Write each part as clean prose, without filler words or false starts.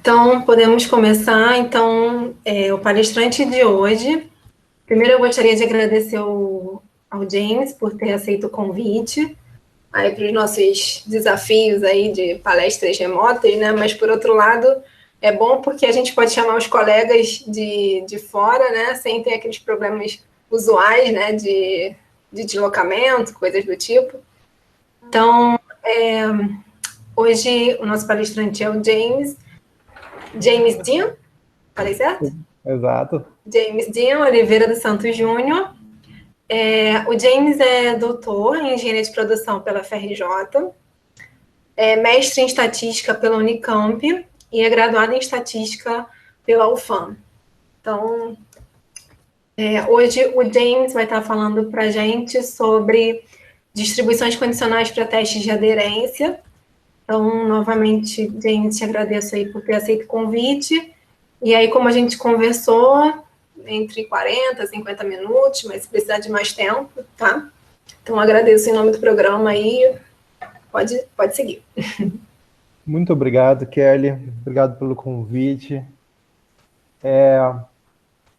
Então, podemos começar. Então, o palestrante de hoje. Primeiro, eu gostaria de agradecer ao James por ter aceito o convite aí para os nossos desafios aí de palestras remotas, né? Mas, por outro lado, é bom porque a gente pode chamar os colegas de fora, né? Sem ter aqueles problemas usuais, né? De deslocamento, coisas do tipo. Então, hoje o nosso palestrante é o James Dean, falei certo? Exato. James Dean Oliveira dos Santos Júnior. O James é doutor em engenharia de produção pela FRJ, é mestre em estatística pela Unicamp e é graduado em estatística pela UFAM. Então, hoje o James vai estar falando para a gente sobre distribuições condicionais para testes de aderência. Então, novamente, James, te agradeço aí por ter aceito o convite. E aí, como a gente conversou, entre 40 e 50 minutos, mas se precisar de mais tempo, tá? Então, agradeço em nome do programa aí. Pode seguir. Muito obrigado, Kelly. Obrigado pelo convite.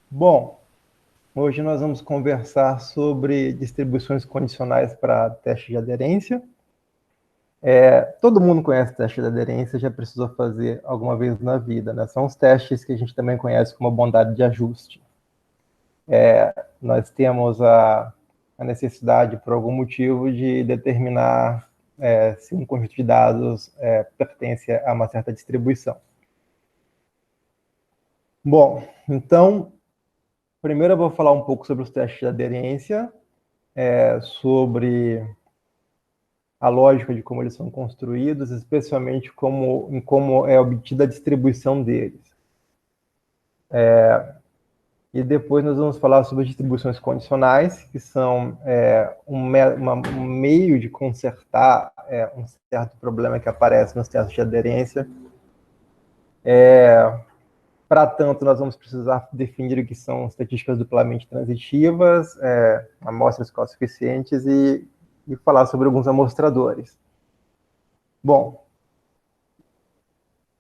Bom, hoje nós vamos conversar sobre distribuições condicionais para teste de aderência. Todo mundo conhece teste de aderência, já precisou fazer alguma vez na vida, né? São os testes que a gente também conhece como bondade de ajuste. Nós temos a necessidade, por algum motivo, de determinar se um conjunto de dados pertence a uma certa distribuição. Bom, então, primeiro eu vou falar um pouco sobre os testes de aderência, sobre a lógica de como eles são construídos, especialmente em como é obtida a distribuição deles. E depois nós vamos falar sobre as distribuições condicionais, que são um meio de consertar um certo problema que aparece nos testes de aderência. Para tanto, nós vamos precisar definir o que são estatísticas duplamente transitivas, amostras cosuficientes e falar sobre alguns amostradores. Bom,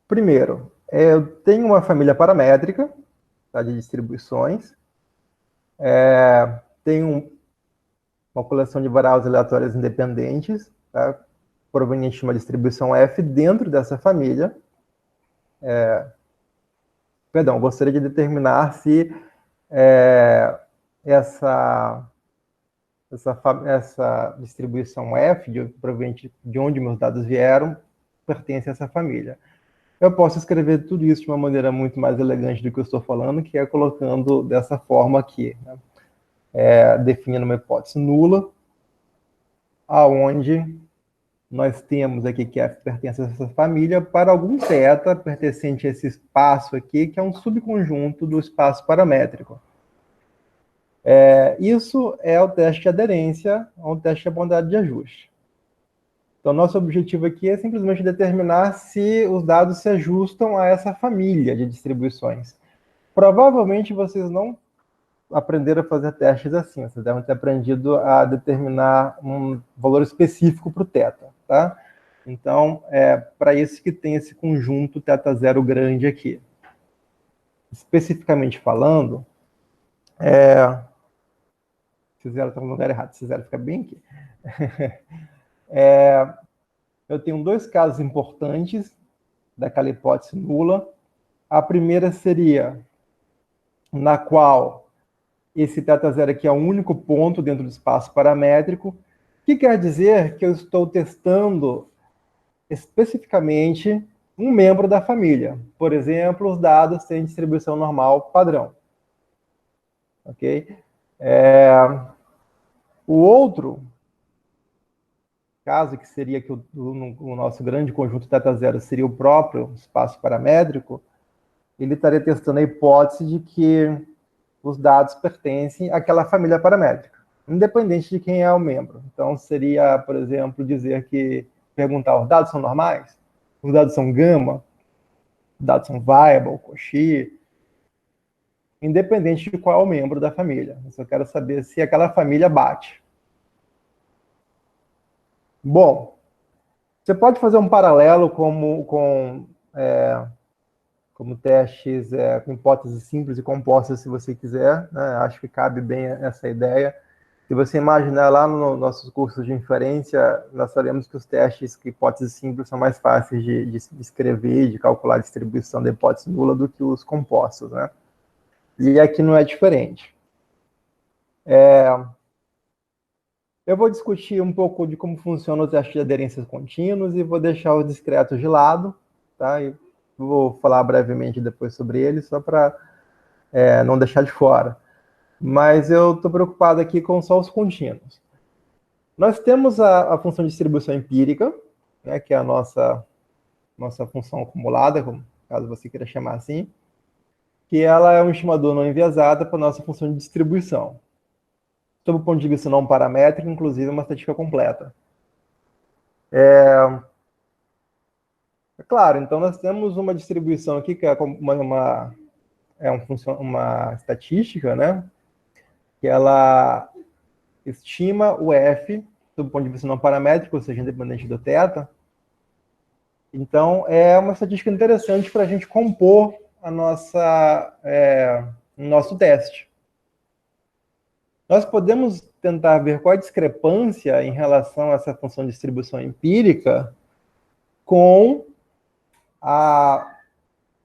primeiro, eu tenho uma família paramétrica, tá, de distribuições, tenho uma coleção de variáveis aleatórias independentes, tá, proveniente de uma distribuição F dentro dessa família. Perdão, gostaria de determinar se essa distribuição F, proveniente de onde meus dados vieram, pertence a essa família. Eu posso escrever tudo isso de uma maneira muito mais elegante do que eu estou falando, que é colocando dessa forma aqui, né? Definindo uma hipótese nula, aonde nós temos aqui que F pertence a essa família para algum θ pertencente a esse espaço aqui, que é um subconjunto do espaço paramétrico. Isso é o teste de aderência, um teste de bondade de ajuste. Então, nosso objetivo aqui é simplesmente determinar se os dados se ajustam a essa família de distribuições. Provavelmente vocês não aprenderam a fazer testes assim, vocês devem ter aprendido a determinar um valor específico para o θ, tá? Então, é para isso que tem esse conjunto θ0 grande aqui. Especificamente falando, esse zero está no lugar errado, esse zero fica bem aqui. Eu tenho dois casos importantes daquela hipótese nula. A primeira seria na qual esse θ0 aqui é o único ponto dentro do espaço paramétrico, que quer dizer que eu estou testando especificamente um membro da família. Por exemplo, os dados têm distribuição normal padrão. Ok? O outro caso, que seria que o nosso grande conjunto θ0 seria o próprio espaço paramétrico, ele estaria testando a hipótese de que os dados pertencem àquela família paramétrica, independente de quem é o membro. Então, seria, por exemplo, perguntar, os dados são normais? Os dados são gama? Os dados são viable, Cauchy? Independente de qual é o membro da família. Eu só quero saber se aquela família bate. Bom, você pode fazer um paralelo com como testes com hipóteses simples e compostas, se você quiser, né? Acho que cabe bem essa ideia. Se você imaginar lá nos nossos cursos de inferência, nós sabemos que os testes com hipóteses simples são mais fáceis de escrever, de calcular a distribuição da hipótese nula do que os compostos, né? E aqui não é diferente. Eu vou discutir um pouco de como funcionam os testes de aderências contínuos e vou deixar os discretos de lado, tá? E vou falar brevemente depois sobre eles, só para não deixar de fora. Mas eu estou preocupado aqui com só os contínuos. Nós temos a função de distribuição empírica, né, que é a nossa função acumulada, caso você queira chamar assim, que ela é um estimador não enviesado para a nossa função de distribuição. Sob o ponto de vista não paramétrico, inclusive, é uma estatística completa. Claro, então nós temos uma distribuição aqui que é uma estatística, né? Que ela estima o F sob o ponto de vista não paramétrico, ou seja, independente do θ. Então, é uma estatística interessante para a gente compor o nosso teste. Nós podemos tentar ver qual a discrepância em relação a essa função de distribuição empírica com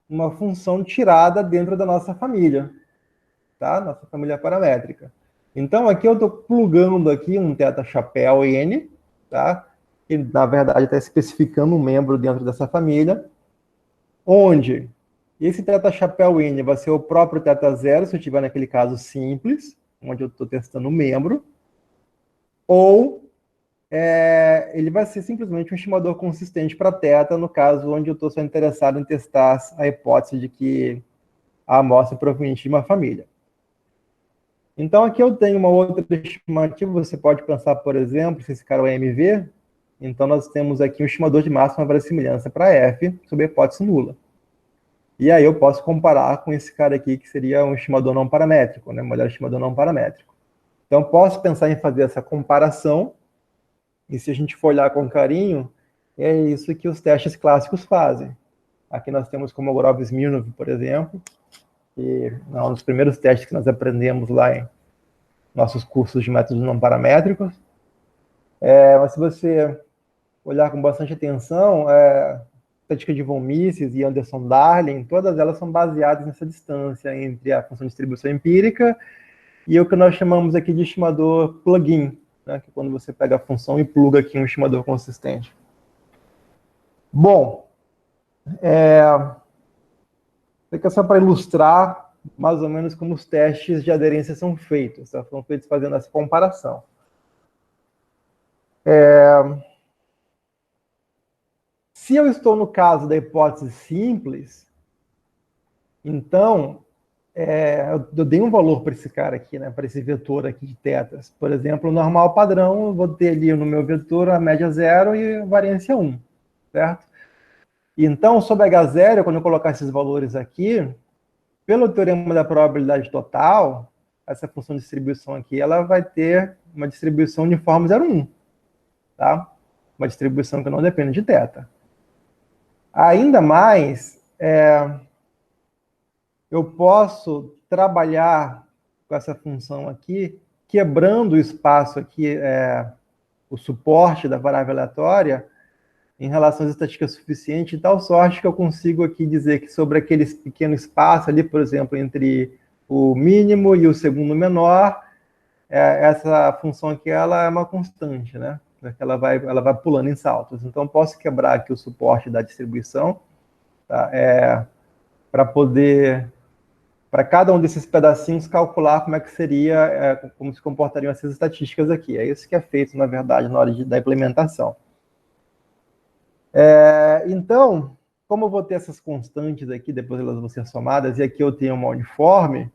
uma função tirada dentro da nossa família, tá? Nossa família paramétrica. Então, aqui eu estou plugando aqui um θ chapéu n, tá? Que, na verdade, está especificando um membro dentro dessa família, onde esse θ chapéu n vai ser o próprio θ0, se eu tiver naquele caso simples, onde eu estou testando o membro, ou ele vai ser simplesmente um estimador consistente para θ, no caso onde eu estou só interessado em testar a hipótese de que a amostra é proveniente de uma família. Então, aqui eu tenho uma outra estimativa, você pode pensar, por exemplo, se esse cara é o MV, então nós temos aqui um estimador de máxima verossimilhança para F, sob a hipótese nula. E aí eu posso comparar com esse cara aqui, que seria um estimador não paramétrico, né? Modelo estimador não paramétrico. Então, posso pensar em fazer essa comparação, e se a gente for olhar com carinho, é isso que os testes clássicos fazem. Aqui nós temos Kolmogorov-Smirnov, por exemplo, que é um dos primeiros testes que nós aprendemos lá em nossos cursos de métodos não paramétricos. Mas se você olhar com bastante atenção, estatística de von Mises e Anderson Darling, todas elas são baseadas nessa distância entre a função de distribuição empírica e o que nós chamamos aqui de estimador plugin, né, que é quando você pega a função e pluga aqui um estimador consistente. Bom, aqui é só para ilustrar mais ou menos como os testes de aderência são feitos. São feitos fazendo essa comparação. Se eu estou no caso da hipótese simples, então eu dei um valor para esse cara aqui, né, para esse vetor aqui de tetas. Por exemplo, o normal padrão, eu vou ter ali no meu vetor a média 0 e a variância 1, certo? Então, sobre H0, quando eu colocar esses valores aqui, pelo teorema da probabilidade total, essa função de distribuição aqui, ela vai ter uma distribuição uniforme 0,1, tá? Uma distribuição que não depende de θ. Ainda mais, eu posso trabalhar com essa função aqui, quebrando o espaço aqui, o suporte da variável aleatória, em relação às estatísticas suficientes, de tal sorte que eu consigo aqui dizer que sobre aquele pequeno espaço ali, por exemplo, entre o mínimo e o segundo menor, essa função aqui ela é uma constante, né? Ela vai pulando em saltos. Então, eu posso quebrar aqui o suporte da distribuição, tá? Para cada um desses pedacinhos, calcular como é que seria, como se comportariam essas estatísticas aqui. É isso que é feito, na verdade, na hora da implementação. Então, como eu vou ter essas constantes aqui, depois elas vão ser somadas, e aqui eu tenho uma uniforme,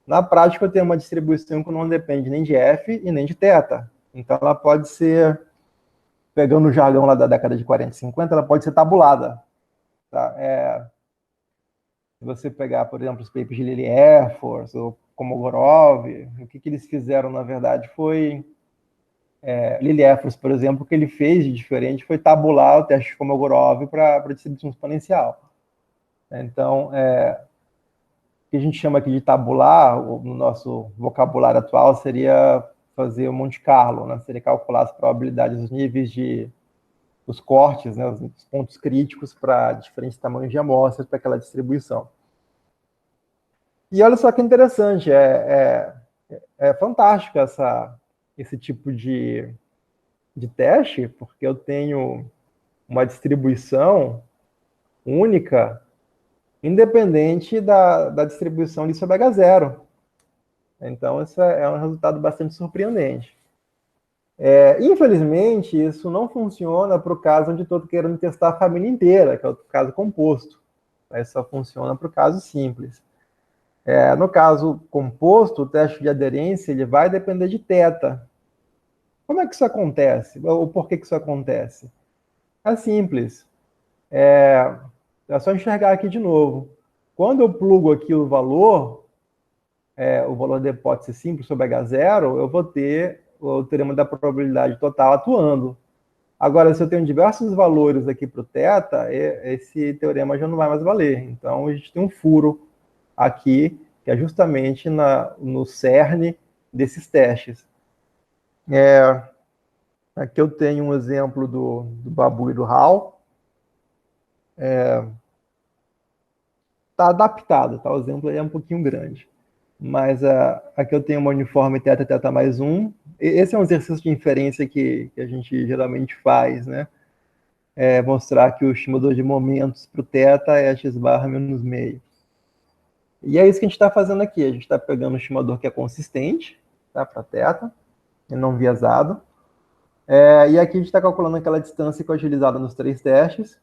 na prática eu tenho uma distribuição que não depende nem de F e nem de θ. Então, ela pode ser, pegando o jargão lá da década de 40 e 50, ela pode ser tabulada. Tá? Se você pegar, por exemplo, os papers de Lily Efforts ou Kolmogorov, o que eles fizeram, na verdade, foi... Lily Efforts, por exemplo, o que ele fez de diferente foi tabular o teste de Kolmogorov para distribuição exponencial. Então, o que a gente chama aqui de tabular, no nosso vocabulário atual, seria fazer o Monte Carlo, né? Seria calcular as probabilidades, os níveis os cortes, né? Os pontos críticos para diferentes tamanhos de amostras para aquela distribuição. E olha só que interessante, é fantástico esse tipo de teste, porque eu tenho uma distribuição única, independente da distribuição de sobre H0. Então, isso é um resultado bastante surpreendente. Infelizmente, isso não funciona para o caso onde estou querendo testar a família inteira, que é o caso composto. Isso só funciona para o caso simples. No caso composto, o teste de aderência ele vai depender de θ. Como é que isso acontece? Ou por que isso acontece? É simples. É só enxergar aqui de novo. Quando eu plugo aqui o valor da hipótese simples sobre H0, eu vou ter o teorema da probabilidade total atuando. Agora, se eu tenho diversos valores aqui para o θ, esse teorema já não vai mais valer. Então, a gente tem um furo aqui, que é justamente no cerne desses testes. Aqui eu tenho um exemplo do Babu e do Hall. Está adaptado, tá? O exemplo é um pouquinho grande. Mas aqui eu tenho uma uniforme θ mais 1. Esse é um exercício de inferência que a gente geralmente faz, né? Mostrar que o estimador de momentos para o θ é x barra menos meio. E é isso que a gente está fazendo aqui. A gente está pegando um estimador que é consistente, tá, para θ, e não viesado. E aqui a gente está calculando aquela distância que é utilizada nos 3 testes.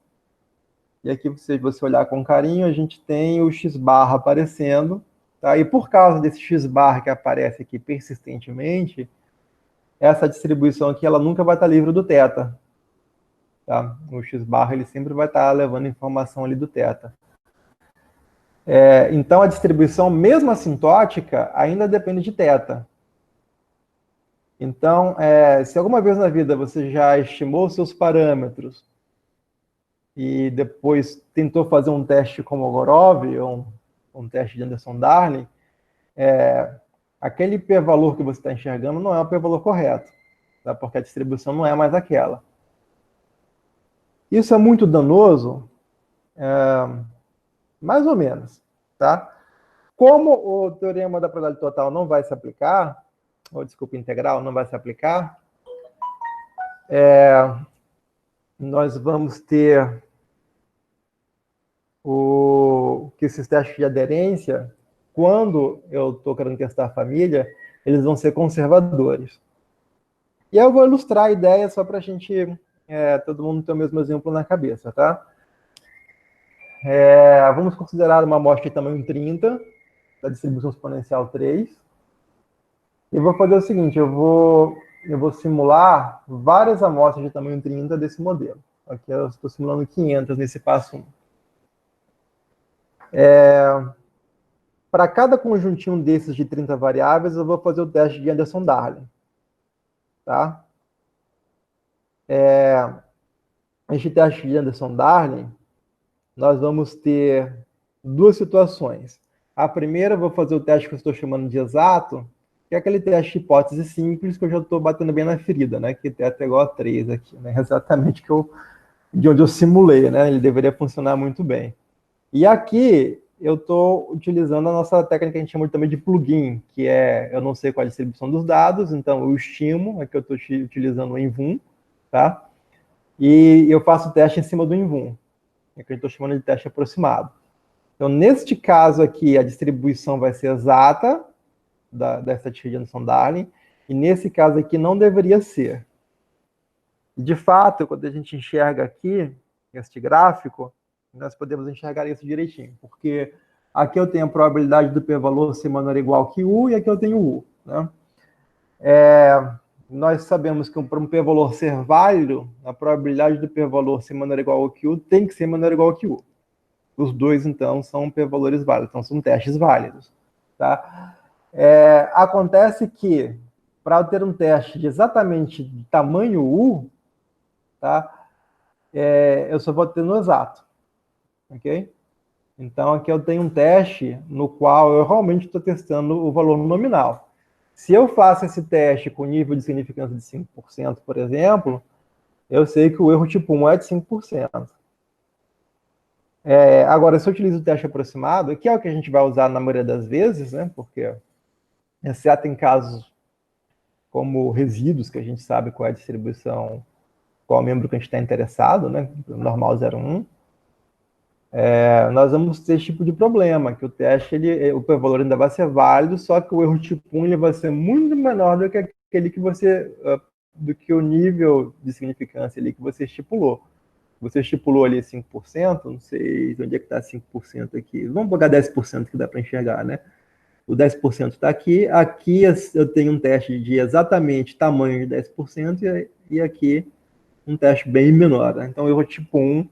E aqui, se você olhar com carinho, a gente tem o x barra aparecendo. Tá? E por causa desse x barra que aparece aqui persistentemente, essa distribuição aqui ela nunca vai estar livre do θ. Tá? O x barra ele sempre vai estar levando informação ali do θ. Então, a distribuição, mesmo assintótica, ainda depende de θ. Então, se alguma vez na vida você já estimou seus parâmetros e depois tentou fazer um teste como o Gorov, ou um teste de Anderson-Darling, aquele p-valor que você está enxergando não é o p-valor correto, tá? Porque a distribuição não é mais aquela. Isso é muito danoso? Mais ou menos, tá? Como o teorema da probabilidade total não vai se aplicar, ou desculpa, integral não vai se aplicar, nós vamos ter que esses testes de aderência, quando eu estou querendo testar a família, eles vão ser conservadores. E eu vou ilustrar a ideia só para a gente, todo mundo ter o mesmo exemplo na cabeça, tá? Vamos considerar uma amostra de tamanho 30, da distribuição exponencial 3. E vou fazer o seguinte, eu vou simular várias amostras de tamanho 30 desse modelo. Aqui eu estou simulando 500 nesse passo 1. Para cada conjuntinho desses de 30 variáveis, eu vou fazer o teste de Anderson-Darling. Tá? Este teste de Anderson-Darling, nós vamos ter duas situações. A primeira, eu vou fazer o teste que eu estou chamando de exato, que é aquele teste de hipótese simples que eu já estou batendo bem na ferida, né? Que θ é igual a 3 aqui, né? Exatamente de onde eu simulei, né? Ele deveria funcionar muito bem. E aqui eu estou utilizando a nossa técnica que a gente chama também de plugin, que eu não sei qual é a distribuição dos dados, então eu estimo, aqui eu estou utilizando o Invum, tá? E eu faço o teste em cima do Invum, que a gente estou chamando de teste aproximado. Então, neste caso aqui, a distribuição vai ser exata da estatística de Anderson-Darling, e nesse caso aqui não deveria ser. De fato, quando a gente enxerga aqui, este gráfico, nós podemos enxergar isso direitinho, porque aqui eu tenho a probabilidade do p-valor ser menor ou igual que U, e aqui eu tenho U. Né? Nós sabemos que para um p-valor ser válido, a probabilidade do p-valor ser menor ou igual que U tem que ser menor ou igual que U. Os dois, então, são p-valores válidos, então são testes válidos. Tá? Acontece que, para eu ter um teste de exatamente de tamanho U, tá? Eu só vou ter no exato. Ok? Então, aqui eu tenho um teste no qual eu realmente estou testando o valor nominal. Se eu faço esse teste com nível de significância de 5%, por exemplo, eu sei que o erro tipo 1 é de 5%. Agora, se eu utilizo o teste aproximado, que é o que a gente vai usar na maioria das vezes, né? Porque, exceto em casos como resíduos, que a gente sabe qual é a distribuição, qual é o membro que a gente está interessado, né? Normal 0,1. Nós vamos ter esse tipo de problema, que o teste, o p-valor ainda vai ser válido, só que o erro tipo 1 ele vai ser muito menor do que aquele que você, do que o nível de significância ali que você estipulou. Você estipulou ali 5%, não sei onde é que está 5% aqui. Vamos botar 10% que dá para enxergar, né? O 10% está aqui. Aqui eu tenho um teste de exatamente tamanho de 10% e aqui um teste bem menor. Né? Então, o erro tipo 1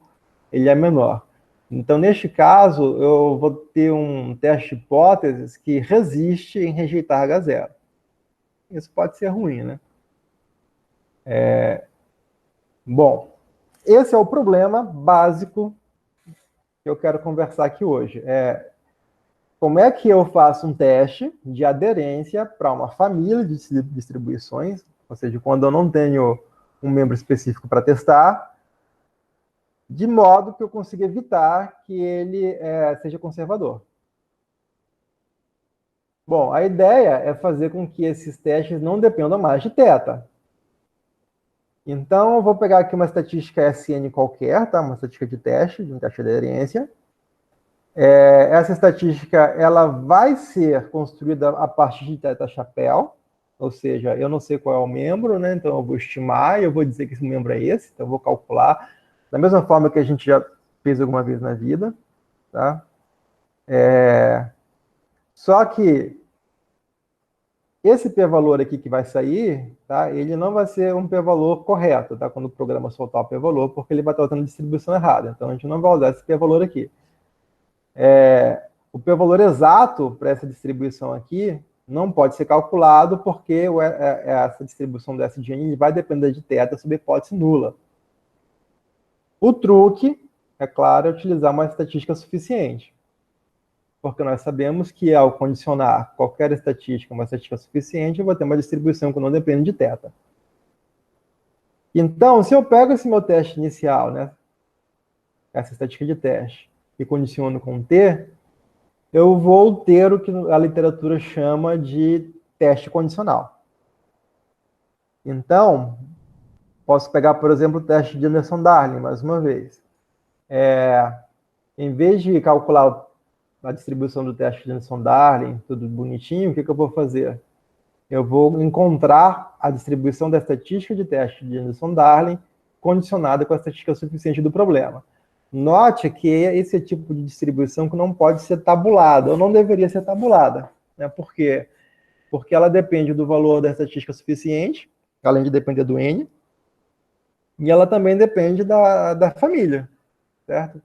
ele é menor. Então, neste caso, eu vou ter um teste de hipóteses que resiste em rejeitar H0. Isso pode ser ruim, né? Bom, esse é o problema básico que eu quero conversar aqui hoje. Como é que eu faço um teste de aderência para uma família de distribuições, ou seja, quando eu não tenho um membro específico para testar, de modo que eu consiga evitar que ele seja conservador. Bom, a ideia é fazer com que esses testes não dependam mais de θ. Então, eu vou pegar aqui uma estatística SN qualquer, tá? Uma estatística de teste, de um teste de aderência. Essa estatística ela vai ser construída a partir de θ-chapéu, ou seja, eu não sei qual é o membro, né? Então eu vou estimar e eu vou dizer que esse membro é esse, então eu vou calcular, da mesma forma que a gente já fez alguma vez na vida, tá? Só que esse p-valor aqui que vai sair, tá? Ele não vai ser um p-valor correto, tá? Quando o programa soltar o p-valor, porque ele vai estar usando a distribuição errada. Então a gente não vai usar esse p-valor aqui. O p-valor exato para essa distribuição aqui não pode ser calculado porque essa distribuição do S de N vai depender de θ sob hipótese nula. O truque, é claro, é utilizar uma estatística suficiente. Porque nós sabemos que ao condicionar qualquer estatística, uma estatística suficiente, eu vou ter uma distribuição que não depende de θ. Então, se eu pego esse meu teste inicial, né, essa estatística de teste, e condiciono com T, eu vou ter o que a literatura chama de teste condicional. Então, posso pegar, por exemplo, o teste de Anderson-Darling, mais uma vez. Em vez de calcular a distribuição do teste de Anderson-Darling, tudo bonitinho, o que eu vou fazer? Eu vou encontrar a distribuição da estatística de teste de Anderson-Darling condicionada com a estatística suficiente do problema. Note que esse é o tipo de distribuição que não pode ser tabulada, ou não deveria ser tabulada. Né? Por quê? Porque ela depende do valor da estatística suficiente, além de depender do N, e ela também depende da família, certo?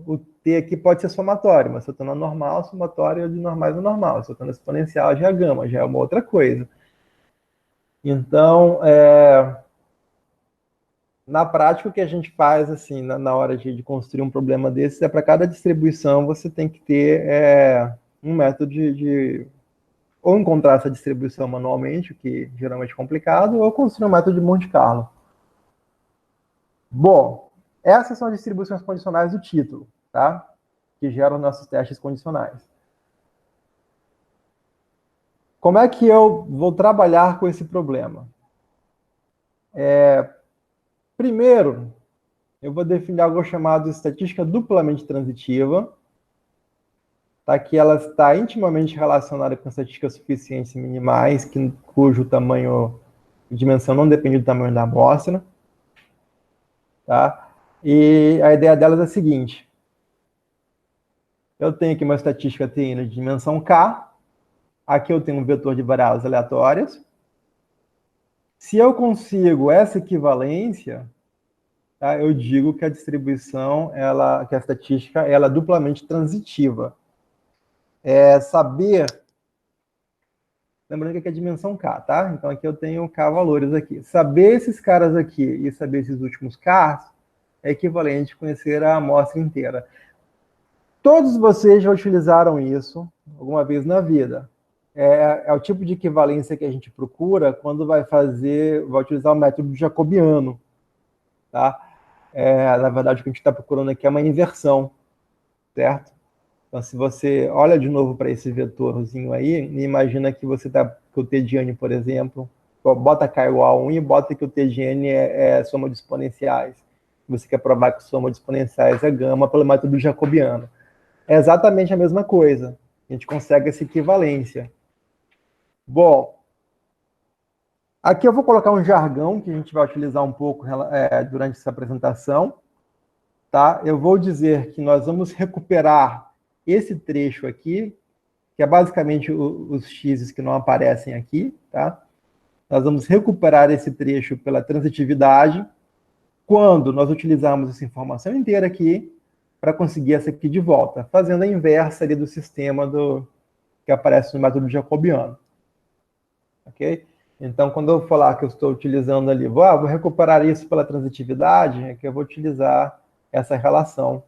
O T aqui pode ser somatório, mas se eu estou na normal, somatório é de normais a normal. Se eu estou na exponencial, já é gama, já é uma outra coisa. Então, na prática, o que a gente faz, assim, na hora de construir um problema desses, para cada distribuição você tem que ter um método ou encontrar essa distribuição manualmente, o que geralmente é complicado, ou construir um método de Monte Carlo. Bom, essas são as distribuições condicionais do título, tá? Que geram nossos testes condicionais. Como é que eu vou trabalhar com esse problema? Primeiro, eu vou definir algo chamado estatística duplamente transitiva, tá? Que ela está intimamente relacionada com estatísticas suficientes e minimais, cujo tamanho e dimensão não depende do tamanho da amostra. Tá? E a ideia delas é a seguinte. Eu tenho aqui uma estatística TN de dimensão K. Aqui eu tenho um vetor de variáveis aleatórias. Se eu consigo essa equivalência, tá, eu digo que a distribuição, que a estatística, ela é duplamente transitiva. Saber... Lembrando que aqui é a dimensão K, tá? Então aqui eu tenho K valores aqui. Saber esses caras aqui e saber esses últimos K é equivalente a conhecer a amostra inteira. Todos vocês já utilizaram isso alguma vez na vida. É o tipo de equivalência que a gente procura quando vai utilizar o método jacobiano, tá? Na verdade, o que a gente está procurando aqui é uma inversão, certo? Então, se você olha de novo para esse vetorzinho aí, e imagina que você está com o t de n, por exemplo, bota k igual a 1 e bota que o t de n é soma de exponenciais. Você quer provar que soma de exponenciais é gama pelo método jacobiano. É exatamente a mesma coisa. A gente consegue essa equivalência. Bom, aqui eu vou colocar um jargão que a gente vai utilizar um pouco durante essa apresentação. Tá? Eu vou dizer que nós vamos recuperar esse trecho aqui, que é basicamente os x's que não aparecem aqui. Tá? Nós vamos recuperar esse trecho pela transitividade quando nós utilizarmos essa informação inteira aqui para conseguir essa aqui de volta, fazendo a inversa ali do sistema que aparece no método jacobiano. Ok? Então, quando eu falar que eu estou utilizando ali, vou recuperar isso pela transitividade, é que eu vou utilizar essa relação.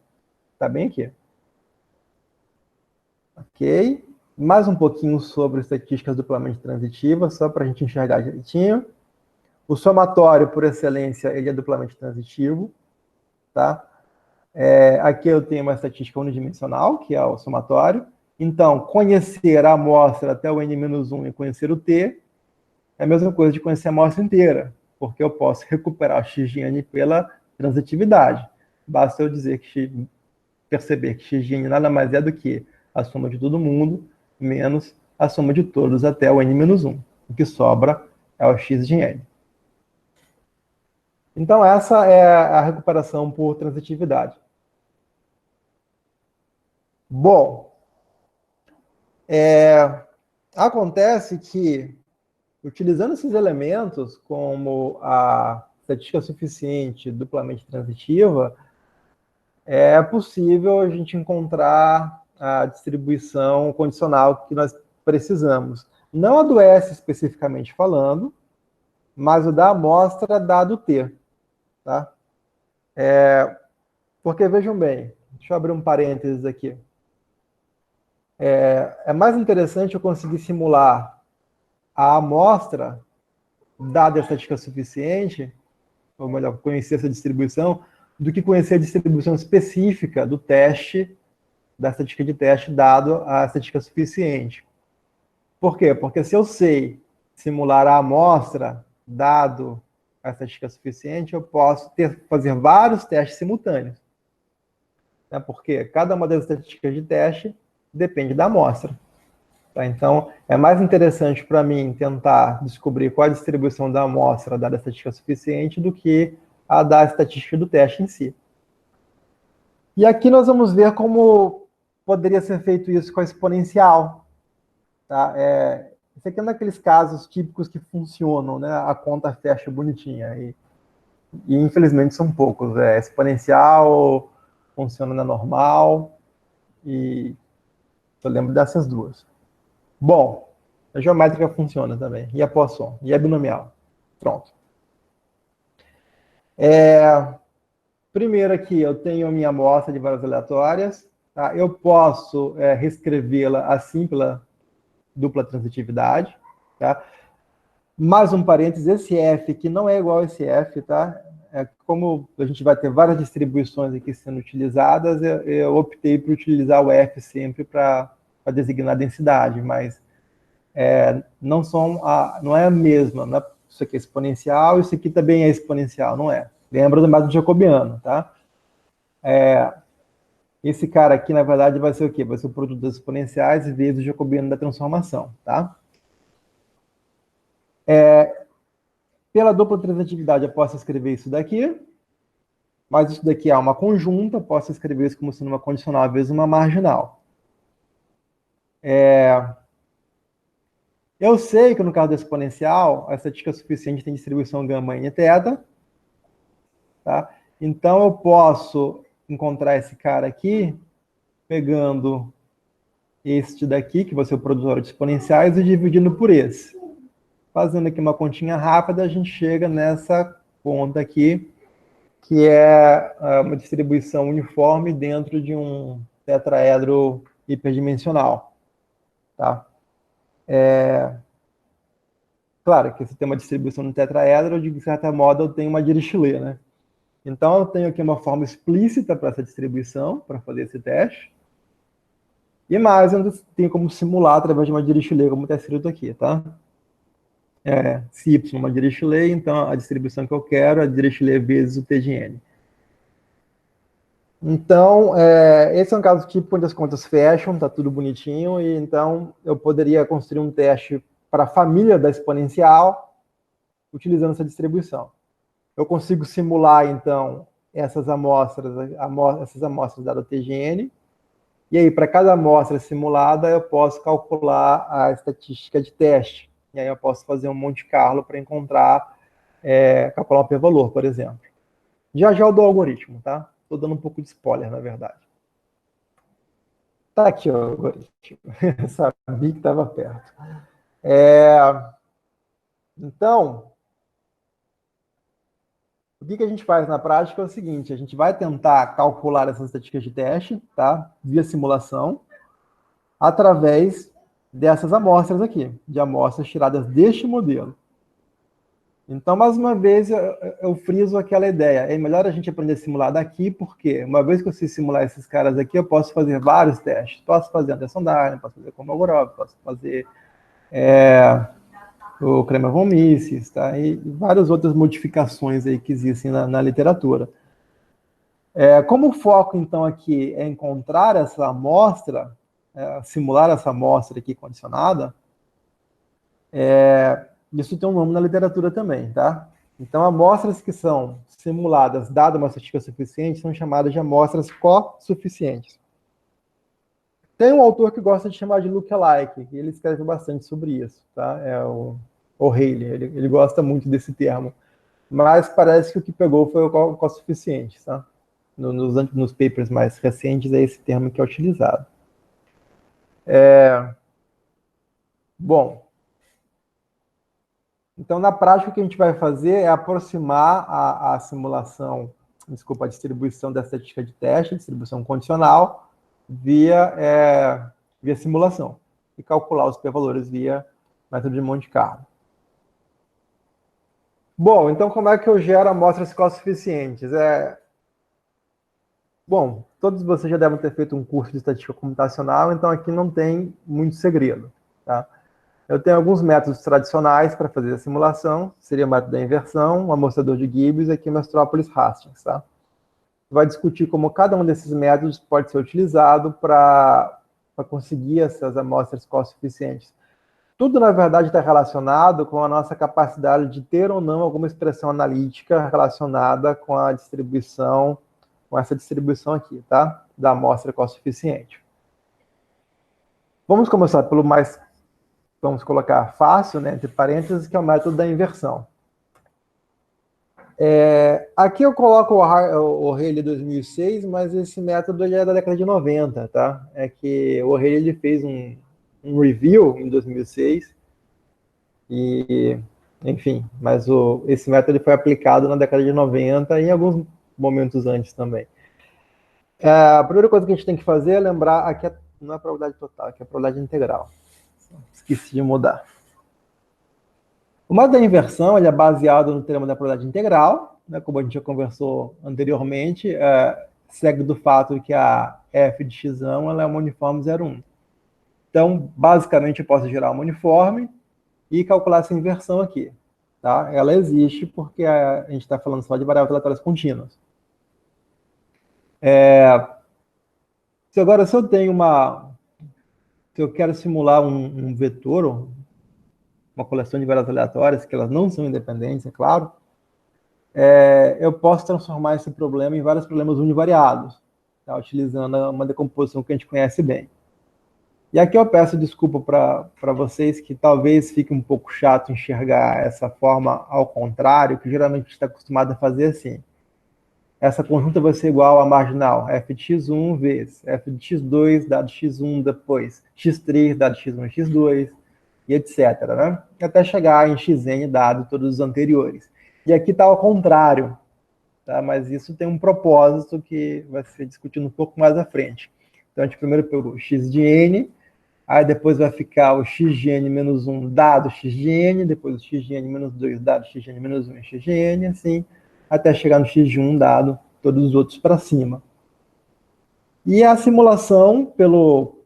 Está bem aqui. Ok? Mais um pouquinho sobre estatísticas duplamente transitivas, só para a gente enxergar direitinho. O somatório, por excelência, ele é duplamente transitivo. Tá? Aqui eu tenho uma estatística unidimensional, que é o somatório. Então, conhecer a amostra até o n-1 e conhecer o t é a mesma coisa de conhecer a amostra inteira, porque eu posso recuperar o x de n pela transitividade. Basta eu perceber que x de n nada mais é do que a soma de todo mundo menos a soma de todos até o n-1. O que sobra é o x de n. Então, essa é a recuperação por transitividade. Bom, acontece que, utilizando esses elementos, como a estatística suficiente duplamente transitiva, é possível a gente encontrar a distribuição condicional que nós precisamos. Não a do S especificamente falando, mas o da amostra dado T. Tá? Porque, vejam bem, deixa eu abrir um parênteses aqui. É mais interessante eu conseguir simular a amostra dada a estatística suficiente, ou melhor, conhecer essa distribuição, do que conhecer a distribuição específica do teste, da estatística de teste, dado a estatística suficiente. Por quê? Porque se eu sei simular a amostra, dado a estatística suficiente, eu posso fazer vários testes simultâneos. Porque cada uma das estatísticas de teste depende da amostra. Tá? Então, é mais interessante para mim tentar descobrir qual a distribuição da amostra dada a estatística suficiente do que a da estatística do teste em si. E aqui nós vamos ver como poderia ser feito isso com a exponencial. Tá? Esse aqui é um daqueles casos típicos que funcionam, né? A conta fecha bonitinha. E infelizmente são poucos. Exponencial funciona na normal, e eu lembro dessas duas. Bom, a geométrica funciona também, e a Poisson, e a binomial. Pronto. Primeiro aqui, eu tenho a minha amostra de várias aleatórias. Tá? Eu posso reescrevê-la assim pela dupla transitividade. Tá? Mais um parênteses, esse F aqui não é igual a esse F, tá? Como a gente vai ter várias distribuições aqui sendo utilizadas, eu optei por utilizar o F sempre para designar a densidade, mas não é a mesma. Não é, isso aqui é exponencial, isso aqui também é exponencial, não é. Lembra do método jacobiano, tá? Esse cara aqui, na verdade, vai ser o quê? Vai ser o produto das exponenciais vezes o jacobiano da transformação, tá? Pela dupla transitividade, eu posso escrever isso daqui, mas isso daqui é uma conjunta, posso escrever isso como sendo uma condicional vezes uma marginal. Eu sei que no caso da exponencial, a estatística suficiente tem distribuição gama n θ. Tá? Então, eu posso encontrar esse cara aqui, pegando este daqui, que vai ser o produtor de exponenciais, e dividindo por esse. Fazendo aqui uma continha rápida, a gente chega nessa conta aqui, que é uma distribuição uniforme dentro de um tetraedro hiperdimensional, tá? Claro que se tem uma distribuição no tetraedro, de certa modo, eu tenho uma Dirichlet, né? Então, eu tenho aqui uma forma explícita para essa distribuição, para fazer esse teste. E mais, eu tenho como simular através de uma Dirichlet, como está escrito aqui, tá? Se y é uma Dirichlet, então a distribuição que eu quero é a Dirichlet vezes o T de N. Então, esse é um caso tipo onde as contas fecham, está tudo bonitinho, e então eu poderia construir um teste para a família da exponencial utilizando essa distribuição. Eu consigo simular, então, essas amostras dadas T de N, e aí, para cada amostra simulada, eu posso calcular a estatística de teste. E aí eu posso fazer um Monte Carlo para encontrar, calcular o p-valor, por exemplo. Já eu dou o algoritmo, tá? Estou dando um pouco de spoiler, na verdade. Tá aqui o algoritmo. Sabia que estava perto. Então, o que a gente faz na prática é o seguinte: a gente vai tentar calcular essas estatísticas de teste, tá? Via simulação, através dessas amostras aqui, de amostras tiradas deste modelo. Então, mais uma vez, eu friso aquela ideia. É melhor a gente aprender a simular daqui, porque uma vez que eu sei simular esses caras aqui, eu posso fazer vários testes. Posso fazer Anderson Darling, posso fazer Kolmogorov, posso fazer o Kramer-von Mises, tá? E várias outras modificações aí que existem na literatura. Como o foco, então, aqui é encontrar essa amostra, simular essa amostra aqui condicionada, isso tem um nome na literatura também, tá? Então, amostras que são simuladas, dada uma estatística suficiente, são chamadas de amostras co-suficientes. Tem um autor que gosta de chamar de lookalike, e ele escreve bastante sobre isso, tá? É o O'Reilly, ele gosta muito desse termo. Mas parece que o que pegou foi o co-suficiente, tá? Nos papers mais recentes é esse termo que é utilizado. Bom, então, na prática, o que a gente vai fazer é aproximar a simulação, a distribuição da estatística de teste, distribuição condicional, via simulação, e calcular os p-valores via método de Monte Carlo. Bom, então como é que eu gero amostras co-suficientes? Bom, todos vocês já devem ter feito um curso de estatística computacional, então aqui não tem muito segredo, tá? Eu tenho alguns métodos tradicionais para fazer a simulação, seria o método da inversão, o amostrador de Gibbs e aqui o Mestropoulos-Hastings, tá? Vai discutir como cada um desses métodos pode ser utilizado para conseguir essas amostras co-suficientes. Tudo, na verdade, está relacionado com a nossa capacidade de ter ou não alguma expressão analítica relacionada com a distribuição, com essa distribuição aqui, tá? Da amostra co-suficiente. Vamos começar pelo mais, vamos colocar fácil, né, entre parênteses, que é o método da inversão. Aqui eu coloco o O'Reilly 2006, mas esse método já é da década de 90, tá? É que o O'Reilly fez um review em 2006, e, enfim, mas esse método foi aplicado na década de 90 e em alguns momentos antes também. A primeira coisa que a gente tem que fazer é lembrar, aqui não é a probabilidade total, aqui é a probabilidade integral. Esqueci de mudar. O método da inversão ele é baseado no teorema da probabilidade integral, né, como a gente já conversou anteriormente, segue do fato que a f de x1 ela é uma uniforme 0,1. Então, basicamente, eu posso gerar uma uniforme e calcular essa inversão aqui. Tá? Ela existe porque a gente está falando só de variáveis aleatórias contínuas. Se eu tenho se eu quero simular um vetor, uma coleção de variáveis aleatórias, que elas não são independentes, é claro, eu posso transformar esse problema em vários problemas univariados, tá? Utilizando uma decomposição que a gente conhece bem. E aqui eu peço desculpa para vocês que talvez fique um pouco chato enxergar essa forma ao contrário, que geralmente a gente está acostumado a fazer assim. Essa conjunta vai ser igual à marginal f de x1 vezes f de x2 dado x1 depois x3 dado x1 x2 e etc, né? Até chegar em xn dado todos os anteriores. E aqui está ao contrário, tá? Mas isso tem um propósito que vai ser discutido um pouco mais à frente. Então, a gente primeiro pegou o x de n, aí depois vai ficar o x de n menos 1 dado x de n, depois o x de n menos 2 dado x de n menos 1 e x de n, assim, até chegar no x de 1 dado todos os outros para cima. E a simulação pelo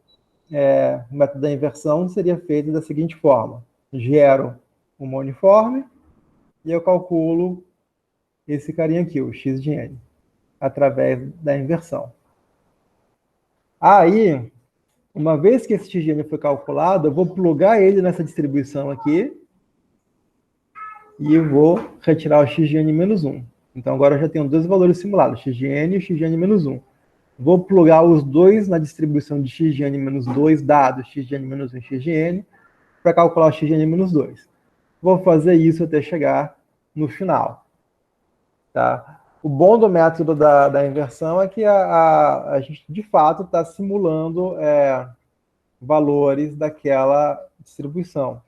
método da inversão seria feita da seguinte forma. Gero uma uniforme e eu calculo esse carinha aqui, o x de n, através da inversão. Aí, uma vez que esse x de n foi calculado, eu vou plugar ele nessa distribuição aqui e vou retirar o x de n menos 1. Então, agora eu já tenho dois valores simulados, x de n e x de n menos 1. Vou plugar os dois na distribuição de x de n menos 2, dado x de n menos 1 e x de n, para calcular o x de n menos 2. Vou fazer isso até chegar no final. Tá? O bom do método da inversão é que a gente, de fato, está simulando valores daquela distribuição.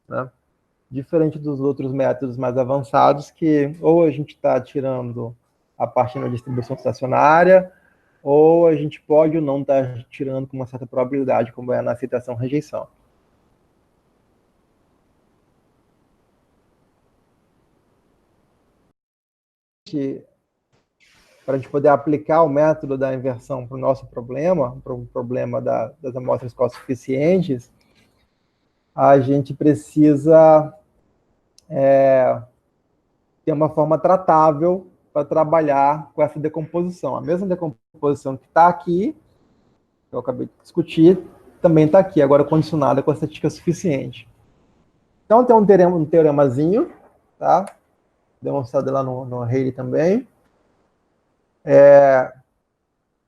Né? Diferente dos outros métodos mais avançados, que ou a gente está tirando a partir da distribuição estacionária, ou a gente pode ou não estar tirando com uma certa probabilidade, como é na aceitação-rejeição. Para a gente poder aplicar o método da inversão para o nosso problema, para o problema das amostras co-suficientes, a gente precisa ter uma forma tratável para trabalhar com essa decomposição. A mesma decomposição que está aqui, que eu acabei de discutir, também está aqui, agora condicionada com a estatística suficiente. Então, tem um teoremazinho, tá? Demonstrado lá no Haley também.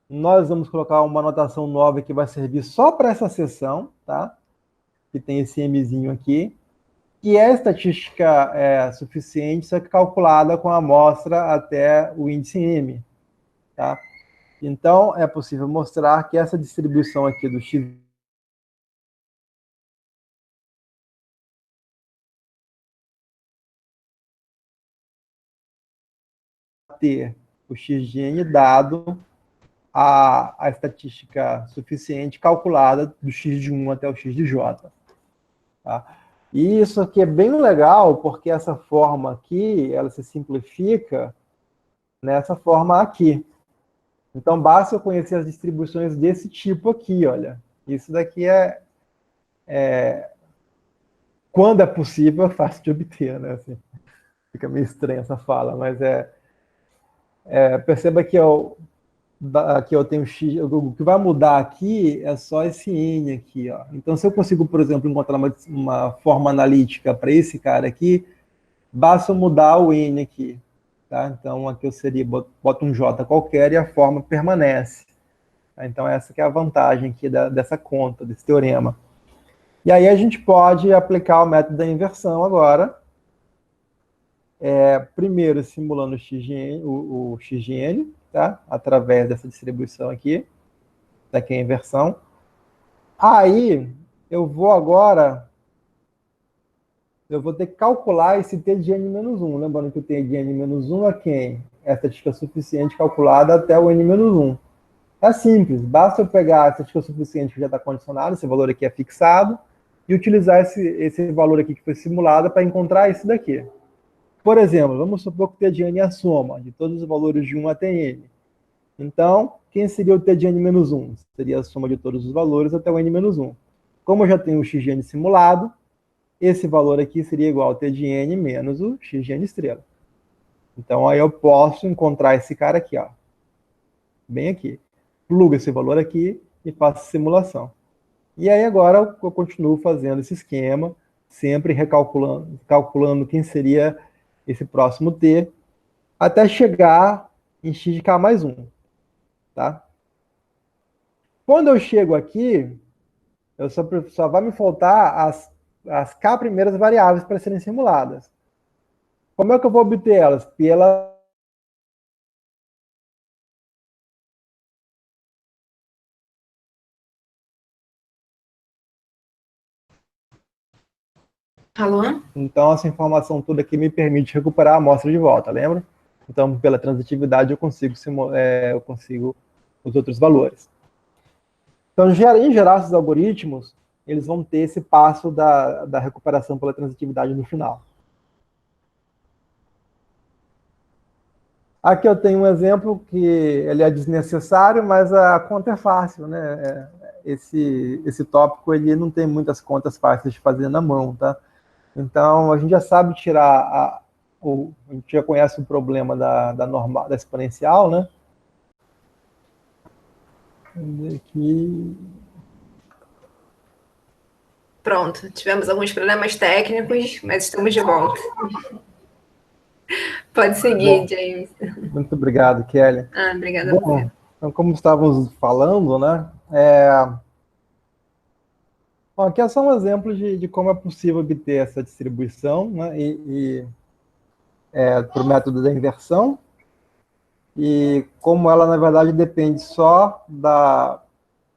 Nós vamos colocar uma notação nova que vai servir só para essa seção, tá? Que tem esse mzinho aqui, que é a estatística suficiente, só que calculada com a amostra até o índice M. Tá? Então, é possível mostrar que essa distribuição aqui do x ter o x de n dado a estatística suficiente calculada do x de 1 até o x de j. Tá? E isso aqui é bem legal, porque essa forma aqui, ela se simplifica nessa forma aqui. Então, basta eu conhecer as distribuições desse tipo aqui, olha. Isso daqui quando é possível, é fácil de obter, né? Assim, fica meio estranha essa fala, mas perceba que aqui eu tenho x, o que vai mudar aqui é só esse n aqui, ó. Então, se eu consigo, por exemplo, encontrar uma forma analítica para esse cara aqui, basta eu mudar o n aqui, tá? Então, aqui eu boto um j qualquer e a forma permanece. Então, essa que é a vantagem aqui dessa conta, desse teorema. E aí a gente pode aplicar o método da inversão agora. Primeiro, simulando o x de n, tá? Através dessa distribuição aqui. Daqui é a inversão. Aí, eu vou ter que calcular esse t de n-1. Lembrando que o t de n-1 é quem? É a estatística suficiente calculada até o n-1. É simples, basta eu pegar a estatística suficiente que já está condicionada, esse valor aqui é fixado, e utilizar esse valor aqui que foi simulado para encontrar esse daqui. Por exemplo, vamos supor que o t de n é a soma de todos os valores de 1 até n. Então, quem seria o t de n-1? Seria a soma de todos os valores até o n-1. Como eu já tenho o x de n simulado, esse valor aqui seria igual a t de n menos o x de n estrela. Então, aí eu posso encontrar esse cara aqui, ó, bem aqui. Plugo esse valor aqui e faço a simulação. E aí agora eu continuo fazendo esse esquema, sempre calculando quem seria esse próximo t, até chegar em x de k mais 1. Tá? Quando eu chego aqui, só vai me faltar as k primeiras variáveis para serem simuladas. Como é que eu vou obter elas? Pela Alô? Então, essa informação toda aqui me permite recuperar a amostra de volta, lembra? Então, pela transitividade, eu consigo os outros valores. Então, em geral, esses algoritmos, eles vão ter esse passo da recuperação pela transitividade no final. Aqui eu tenho um exemplo que ele é desnecessário, mas a conta é fácil, né? Esse tópico, ele não tem muitas contas fáceis de fazer na mão, tá? Então, a gente já sabe tirar, a gente já conhece o problema da normal, da exponencial, né? Vamos ver aqui. Pronto, tivemos alguns problemas técnicos, mas estamos de volta. Pode seguir, Bom, James. muito obrigado, Kelly. Obrigada a Bom, você. então, como estávamos falando, né? Bom, aqui é só um exemplo de como é possível obter essa distribuição, né? Por método da inversão, e como ela, na verdade, depende só da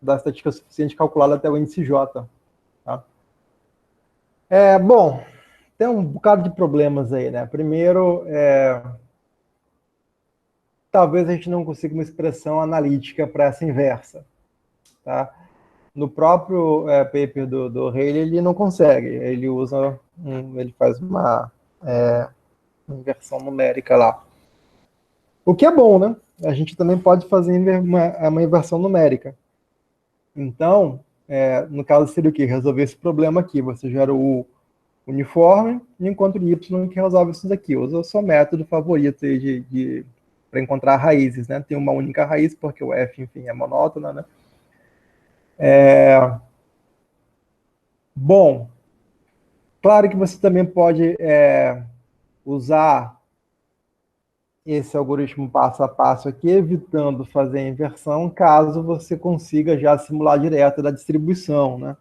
estatística suficiente calculada até o índice J. Tá? Bom, tem um bocado de problemas aí, né? Primeiro, talvez a gente não consiga uma expressão analítica para essa inversa. Tá? No próprio paper do Haley, ele não consegue. Ele ele faz uma inversão numérica lá. O que é bom, né? A gente também pode fazer uma inversão numérica. Então, no caso seria o quê? Resolver esse problema aqui. Você gera o uniforme, enquanto o Y que resolve isso daqui. Usa o seu método favorito aí para encontrar raízes, né? Tem uma única raiz, porque o F, enfim, é monótono, né? Bom, claro que você também pode usar esse algoritmo passo a passo aqui, evitando fazer a inversão, caso você consiga já simular direto da distribuição, né?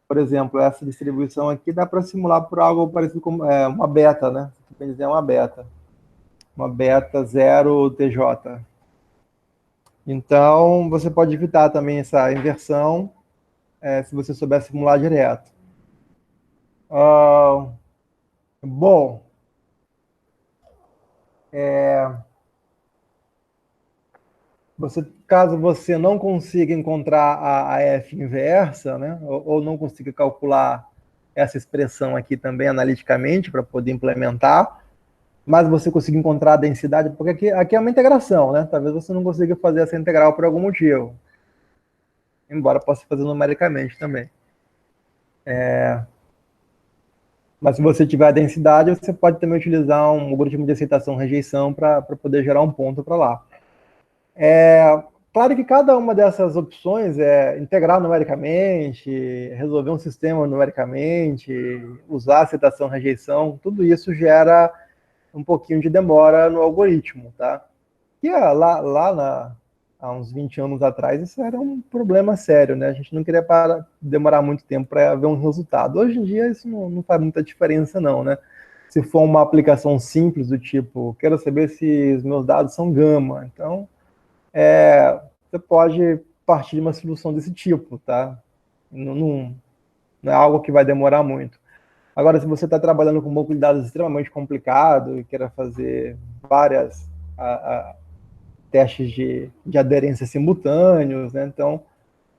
Por exemplo, essa distribuição aqui dá para simular por algo parecido com uma beta, né? Quer dizer, uma beta 0 TJ. Então, você pode evitar também essa inversão se você souber simular direto. Bom, caso você não consiga encontrar a F inversa, né, ou não consiga calcular essa expressão aqui também analiticamente para poder implementar, mas você consiga encontrar a densidade, porque aqui é uma integração, né? Talvez você não consiga fazer essa integral por algum motivo. Embora possa fazer numericamente também. Mas se você tiver a densidade, você pode também utilizar um algoritmo de aceitação-rejeição para poder gerar um ponto para lá. Claro que cada uma dessas opções integrar numericamente, resolver um sistema numericamente, usar aceitação-rejeição, tudo isso gera um pouquinho de demora no algoritmo, tá? E há uns 20 anos atrás, isso era um problema sério, né? A gente não queria demorar muito tempo para ver um resultado. Hoje em dia, isso não faz muita diferença, não, né? Se for uma aplicação simples do tipo, quero saber se os meus dados são gama, então você pode partir de uma solução desse tipo, tá? Não é algo que vai demorar muito. Agora, se você está trabalhando com um banco de dados extremamente complicado e queira fazer várias testes de aderência simultâneos, né? Então,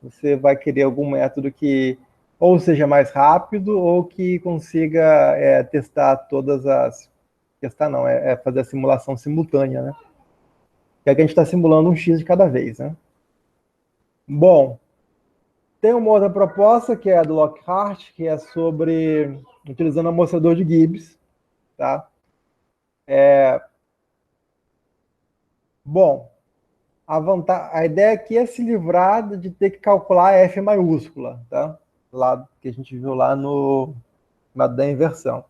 você vai querer algum método que ou seja mais rápido ou que consiga testar todas as... Testar não, fazer a simulação simultânea, né? Que aqui a gente está simulando um X de cada vez, né? Bom, tem uma outra proposta que é a do Lockhart, que é sobre utilizando amostrador de Gibbs, tá? Bom, a ideia aqui é se livrar de ter que calcular F maiúscula, tá? Lá que a gente viu lá no da inversão.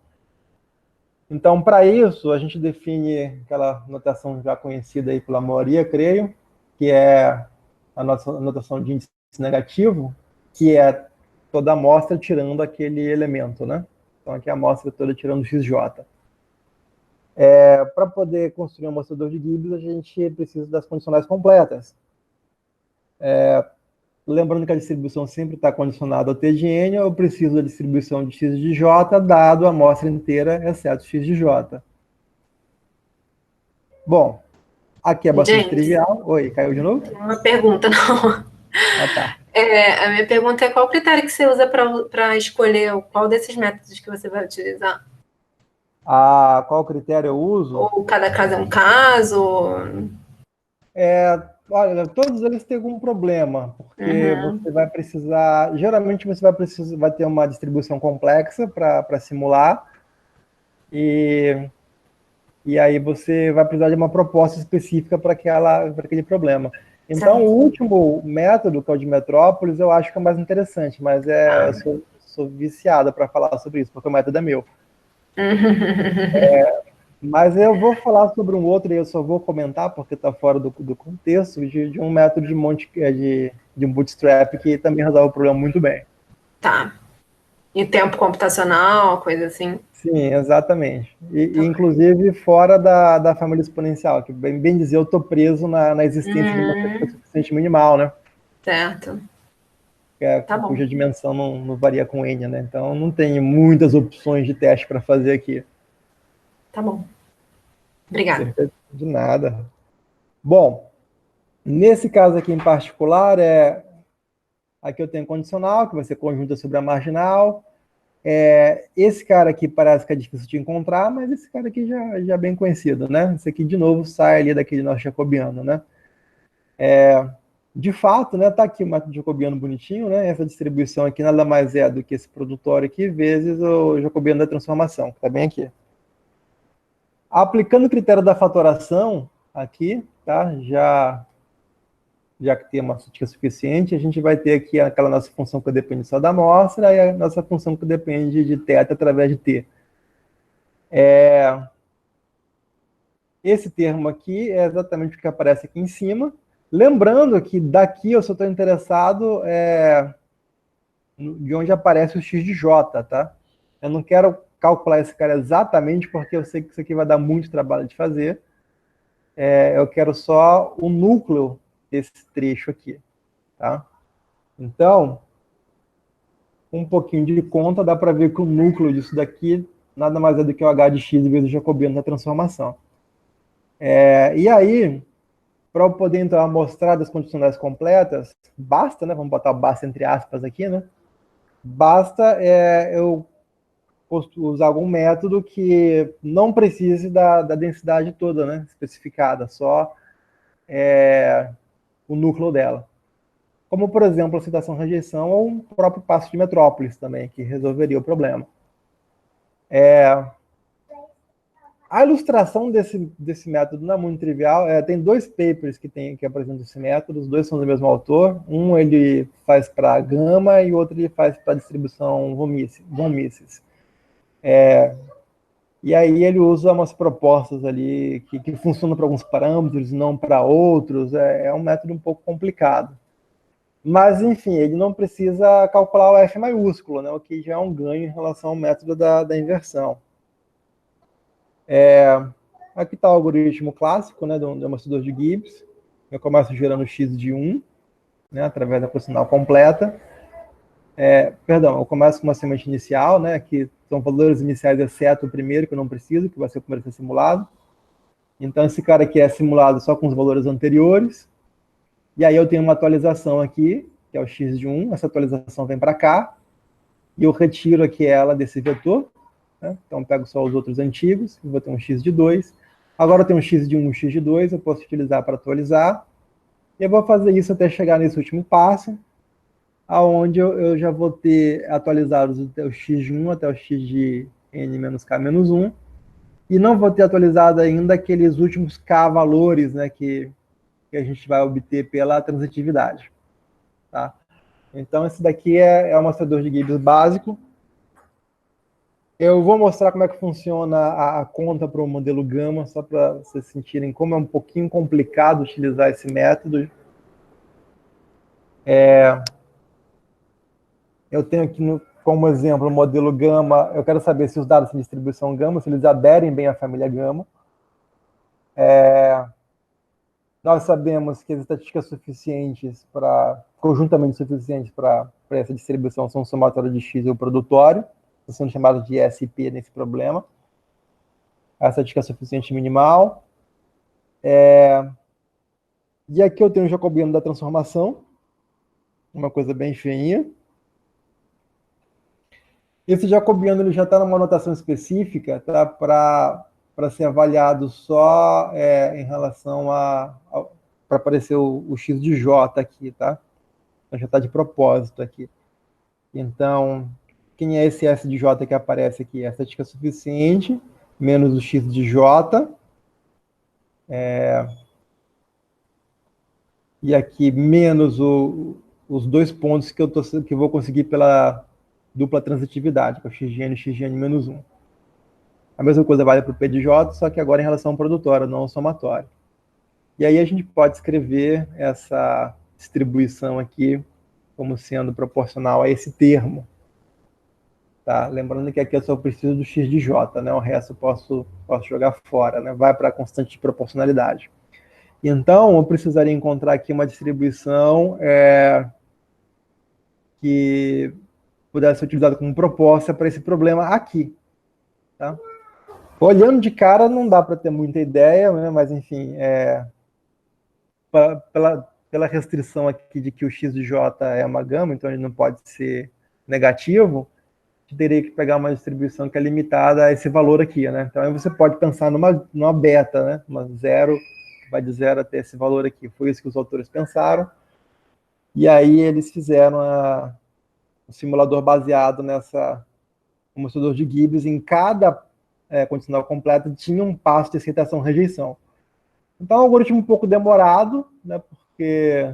Então, para isso, a gente define aquela notação já conhecida aí pela maioria, creio, que é a nossa notação de índice negativo, que é toda a amostra tirando aquele elemento, né? Então, aqui a amostra toda tirando o XJ. Para poder construir um amostrador de Gibbs, a gente precisa das condicionais completas. Lembrando que a distribuição sempre está condicionada ao T de N, eu preciso da distribuição de x de j, dado a amostra inteira, exceto x de j. Bom, aqui é bastante James, trivial. Oi, caiu de novo? uma pergunta, não. Ah, tá. A minha pergunta é qual critério que você usa para escolher qual desses métodos que você vai utilizar? Qual critério eu uso? Ou cada caso é um caso? Olha, todos eles têm algum problema, porque Uhum. você vai precisar, geralmente você vai ter uma distribuição complexa para simular, e, e aí você vai precisar de uma proposta específica para aquele problema. Então, o Certo. último método, que é o de Metrópolis, eu acho que é o mais interessante, mas eu Tá. sou viciada para falar sobre isso, porque o método é meu. Uhum. Mas eu vou falar sobre um outro, e eu só vou comentar, porque está fora do contexto, de um método de um bootstrap que também resolve o problema muito bem. Tá. E tempo computacional, coisa assim. Sim, exatamente. E, Tá. inclusive fora da família exponencial, que bem dizer, eu estou preso na existência de uma estatística Hum, suficiente minimal, né? certo. Tá bom. Cuja dimensão não varia com n, né? Então não tem muitas opções de teste para fazer aqui. Tá bom. Obrigada. Perfeito. De nada. Bom, nesse caso aqui em particular, aqui eu tenho condicional, que vai ser conjunta sobre a marginal. Esse cara aqui parece que é difícil de encontrar, mas esse cara aqui já é bem conhecido, né? Esse aqui, de novo, sai ali daquele nosso jacobiano, né? De fato, né, tá aqui o método jacobiano bonitinho, né? Essa distribuição aqui nada mais é do que esse produtório aqui, vezes o jacobiano da transformação, que tá bem aqui. Aplicando o critério da fatoração aqui, tá? Já que tem uma estatística suficiente, a gente vai ter aqui aquela nossa função que depende só da amostra e a nossa função que depende de θ através de t. Esse termo aqui é exatamente o que aparece aqui em cima. Lembrando que daqui eu só estou interessado de onde aparece o x de j, tá? Eu não quero calcular esse cara exatamente porque eu sei que isso aqui vai dar muito trabalho de fazer. Eu quero só o núcleo desse trecho aqui, tá? Então, um pouquinho de conta, dá para ver que o núcleo disso daqui nada mais é do que o h de x vezes o jacobiano da transformação. E aí, para eu poder, então, amostrar das condicionais completas, basta, né? Vamos botar o basta entre aspas aqui, né? Basta eu usar algum método que não precise da densidade toda, né? Especificada, só o núcleo dela. Como, por exemplo, a citação-rejeição ou o próprio passo de Metrópolis também, que resolveria o problema. A ilustração desse método não é muito trivial. Tem dois papers que apresentam esse método, os dois são do mesmo autor. Um ele faz para gama e o outro ele faz para a distribuição von Mises. E aí ele usa umas propostas ali que funcionam para alguns parâmetros, não para outros. É um método um pouco complicado. Mas, enfim, ele não precisa calcular o F maiúsculo, né, o que já é um ganho em relação ao método da inversão. Aqui está o algoritmo clássico, né, do amortecedor de Gibbs. Eu começo gerando x de 1, né, através da condicional completa. Perdão, eu começo com uma semente inicial, né, que são valores iniciais exceto o primeiro, que eu não preciso, que vai ser o primeiro a ser simulado. Então, esse cara aqui é simulado só com os valores anteriores. E aí eu tenho uma atualização aqui, que é o x de 1. Essa atualização vem para cá. E eu retiro aqui ela desse vetor. Né? Então, pego só os outros antigos, e vou ter um x de 2. Agora eu tenho um x de 1 e um x de 2, eu posso utilizar para atualizar. E eu vou fazer isso até chegar nesse último passo, aonde eu já vou ter atualizados até o x de 1 até o x de n menos k menos 1. E não vou ter atualizado ainda aqueles últimos k valores, né, que a gente vai obter pela transitividade. Tá? Então, esse daqui é o amostrador de Gibbs básico. Eu vou mostrar como é que funciona a conta para o modelo Gama, só para vocês sentirem como é um pouquinho complicado utilizar esse método. Eu tenho aqui como exemplo o modelo Gama. Eu quero saber se os dados de distribuição Gama, se eles aderem bem à família Gama. Nós sabemos que as estatísticas suficientes conjuntamente suficientes para essa distribuição são o somatório de X e o produtório, são chamados de ESP nesse problema. A estatística suficiente minimal. E aqui eu tenho o jacobiano da transformação. uma coisa bem feinha. Esse jacobiano ele já está numa notação específica, tá? Para ser avaliado só em relação para aparecer o x de j aqui, tá? Então já está de propósito aqui. Então, quem é esse S de J que aparece aqui? A estatística suficiente, menos o X de J. E aqui, menos os 2 pontos que eu vou conseguir pela dupla transitividade, que é o xn e xn menos 1. A mesma coisa vale para o P de J, só que agora em relação ao produtório, não ao somatório. E aí a gente pode escrever essa distribuição aqui como sendo proporcional a esse termo. Tá? Lembrando que aqui eu só preciso do x de j, né? O resto eu posso jogar fora, né? Vai para a constante de proporcionalidade. Então, eu precisaria encontrar aqui uma distribuição que pudesse ser utilizada como proposta para esse problema aqui. Tá? Olhando de cara, não dá para ter muita ideia, né? Mas, enfim, pela restrição aqui de que o x de j é uma gama, então ele não pode ser negativo, teria que pegar uma distribuição que é limitada a esse valor aqui, né? Então aí você pode pensar numa beta, né? Uma zero, que vai de 0 até esse valor aqui. Foi isso que os autores pensaram. E aí eles fizeram um simulador baseado nessa amortecedor de Gibbs. Em cada condicional completa tinha um passo de aceitação e rejeição. Então é um algoritmo um pouco demorado, né? Porque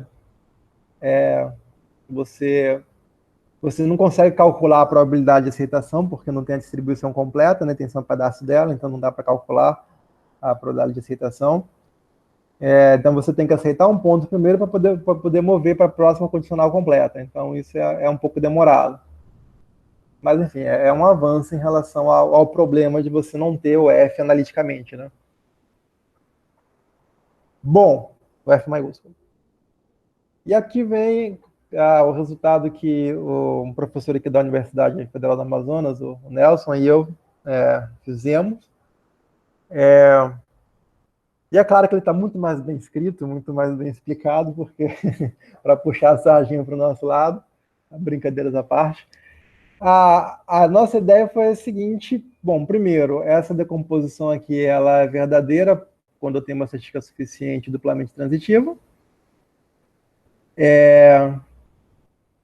você não consegue calcular a probabilidade de aceitação, porque não tem a distribuição completa, né? Tem só um pedaço dela, então não dá para calcular a probabilidade de aceitação. Então você tem que aceitar um ponto primeiro para poder mover para a próxima condicional completa. Então isso é um pouco demorado. Mas enfim, é um avanço em relação ao problema de você não ter o F analiticamente, né? Bom, o F maiúsculo. E aqui vem o resultado que um professor aqui da Universidade Federal do Amazonas, o Nelson, e eu fizemos. E é claro que ele está muito mais bem escrito, muito mais bem explicado, porque para puxar a sardinha para o nosso lado, brincadeiras à parte. A nossa ideia foi a seguinte: bom, primeiro, essa decomposição aqui ela é verdadeira quando eu tenho uma estatística suficiente duplamente transitiva.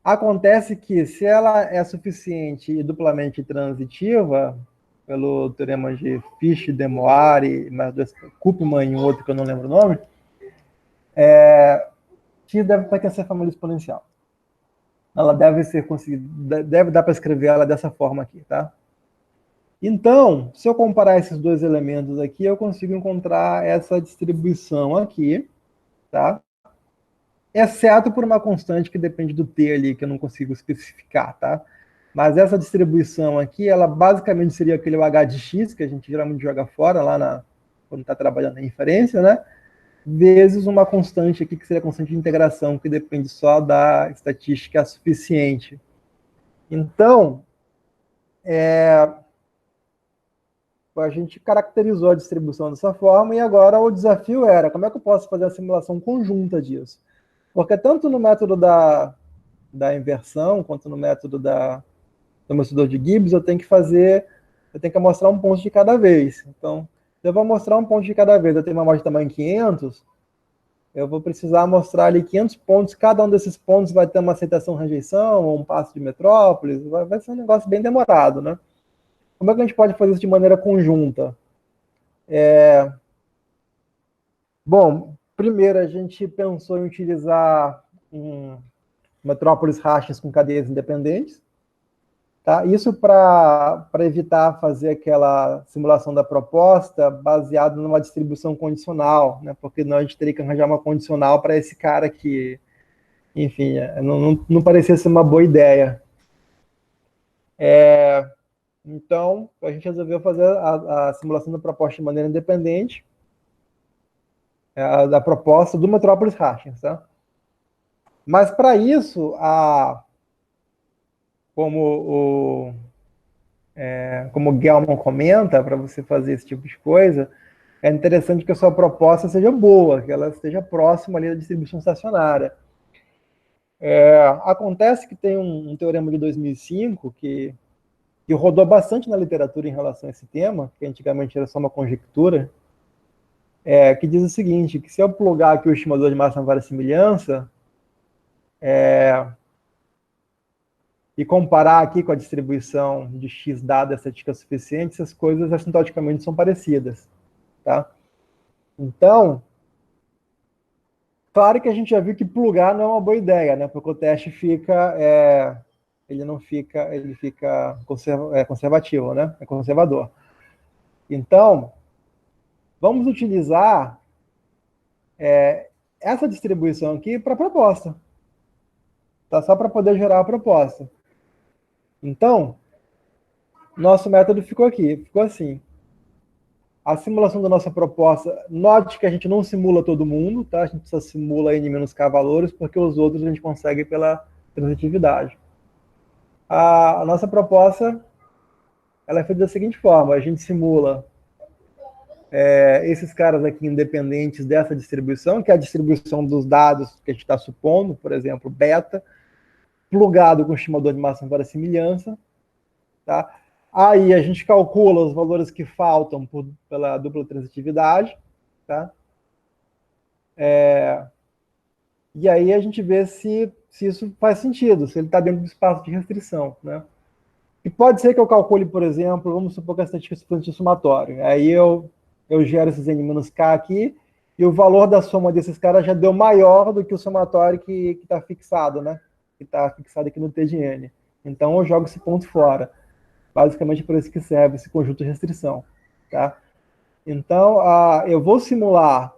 Acontece que, se ela é suficiente e duplamente transitiva, pelo teorema de Fish, de Moari, Koopman e um outro que eu não lembro o nome, X deve pertencer à família exponencial. Ela deve dar para escrever ela dessa forma aqui, tá? Então, se eu comparar esses dois elementos aqui, eu consigo encontrar essa distribuição aqui, tá? Exceto por uma constante que depende do t ali, que eu não consigo especificar, tá? Mas essa distribuição aqui, ela basicamente seria aquele h de x, que a gente geralmente joga fora lá quando está trabalhando na inferência, né? Vezes uma constante aqui, que seria a constante de integração, que depende só da estatística suficiente. Então, a gente caracterizou a distribuição dessa forma, e agora o desafio era, como é que eu posso fazer a simulação conjunta disso? Porque tanto no método da inversão, quanto no método do amortecedor de Gibbs, eu tenho que mostrar um ponto de cada vez. Então, se eu vou mostrar um ponto de cada vez, eu tenho uma amostra de tamanho 500, eu vou precisar mostrar ali 500 pontos, cada um desses pontos vai ter uma aceitação-rejeição, ou um passo de metrópolis, vai ser um negócio bem demorado, né? Como é que a gente pode fazer isso de maneira conjunta? Bom, primeiro a gente pensou em utilizar metrópolis hashes com cadeias independentes. Tá? Isso para evitar fazer aquela simulação da proposta baseada numa distribuição condicional, né? Porque nós a gente teria que arranjar uma condicional para esse cara que, enfim, não parecia ser uma boa ideia. Então, a gente resolveu fazer a simulação da proposta de maneira independente, da proposta do metrópolis hashing. Tá? Mas, para isso, como o Gelman comenta, para você fazer esse tipo de coisa, é interessante que a sua proposta seja boa, que ela esteja próxima ali da distribuição estacionária. Acontece que tem um teorema de 2005 que rodou bastante na literatura em relação a esse tema, que antigamente era só uma conjectura, que diz o seguinte, que se eu plugar aqui o estimador de massa na varossimilhança, e comparar aqui com a distribuição de x dada a estatística suficiente, essas coisas assintoticamente são parecidas. Tá? Então, claro que a gente já viu que plugar não é uma boa ideia, né? Porque o teste fica, ele fica conservativo, né? É conservador. Então, vamos utilizar essa distribuição aqui para a proposta. Tá? Só para poder gerar a proposta. Então, nosso método ficou aqui, ficou assim. A simulação da nossa proposta, note que a gente não simula todo mundo, tá? A gente só simula N-K valores, porque os outros a gente consegue pela transitividade. A nossa proposta, ela é feita da seguinte forma, a gente simula esses caras aqui independentes dessa distribuição, que é a distribuição dos dados que a gente está supondo, por exemplo, beta, plugado com o estimador de massa para semelhança, tá? Aí a gente calcula os valores que faltam pela dupla transitividade, tá? E aí a gente vê se isso faz sentido, se ele está dentro do espaço de restrição, né? E pode ser que eu calcule, por exemplo, vamos supor que a estatística é suficiente somatório. Aí eu gero esses N-K aqui, e o valor da soma desses caras já deu maior do que o somatório que está fixado, né? Que está fixado aqui no T de N. Então eu jogo esse ponto fora. Basicamente por isso que serve esse conjunto de restrição. Tá? Então, eu vou simular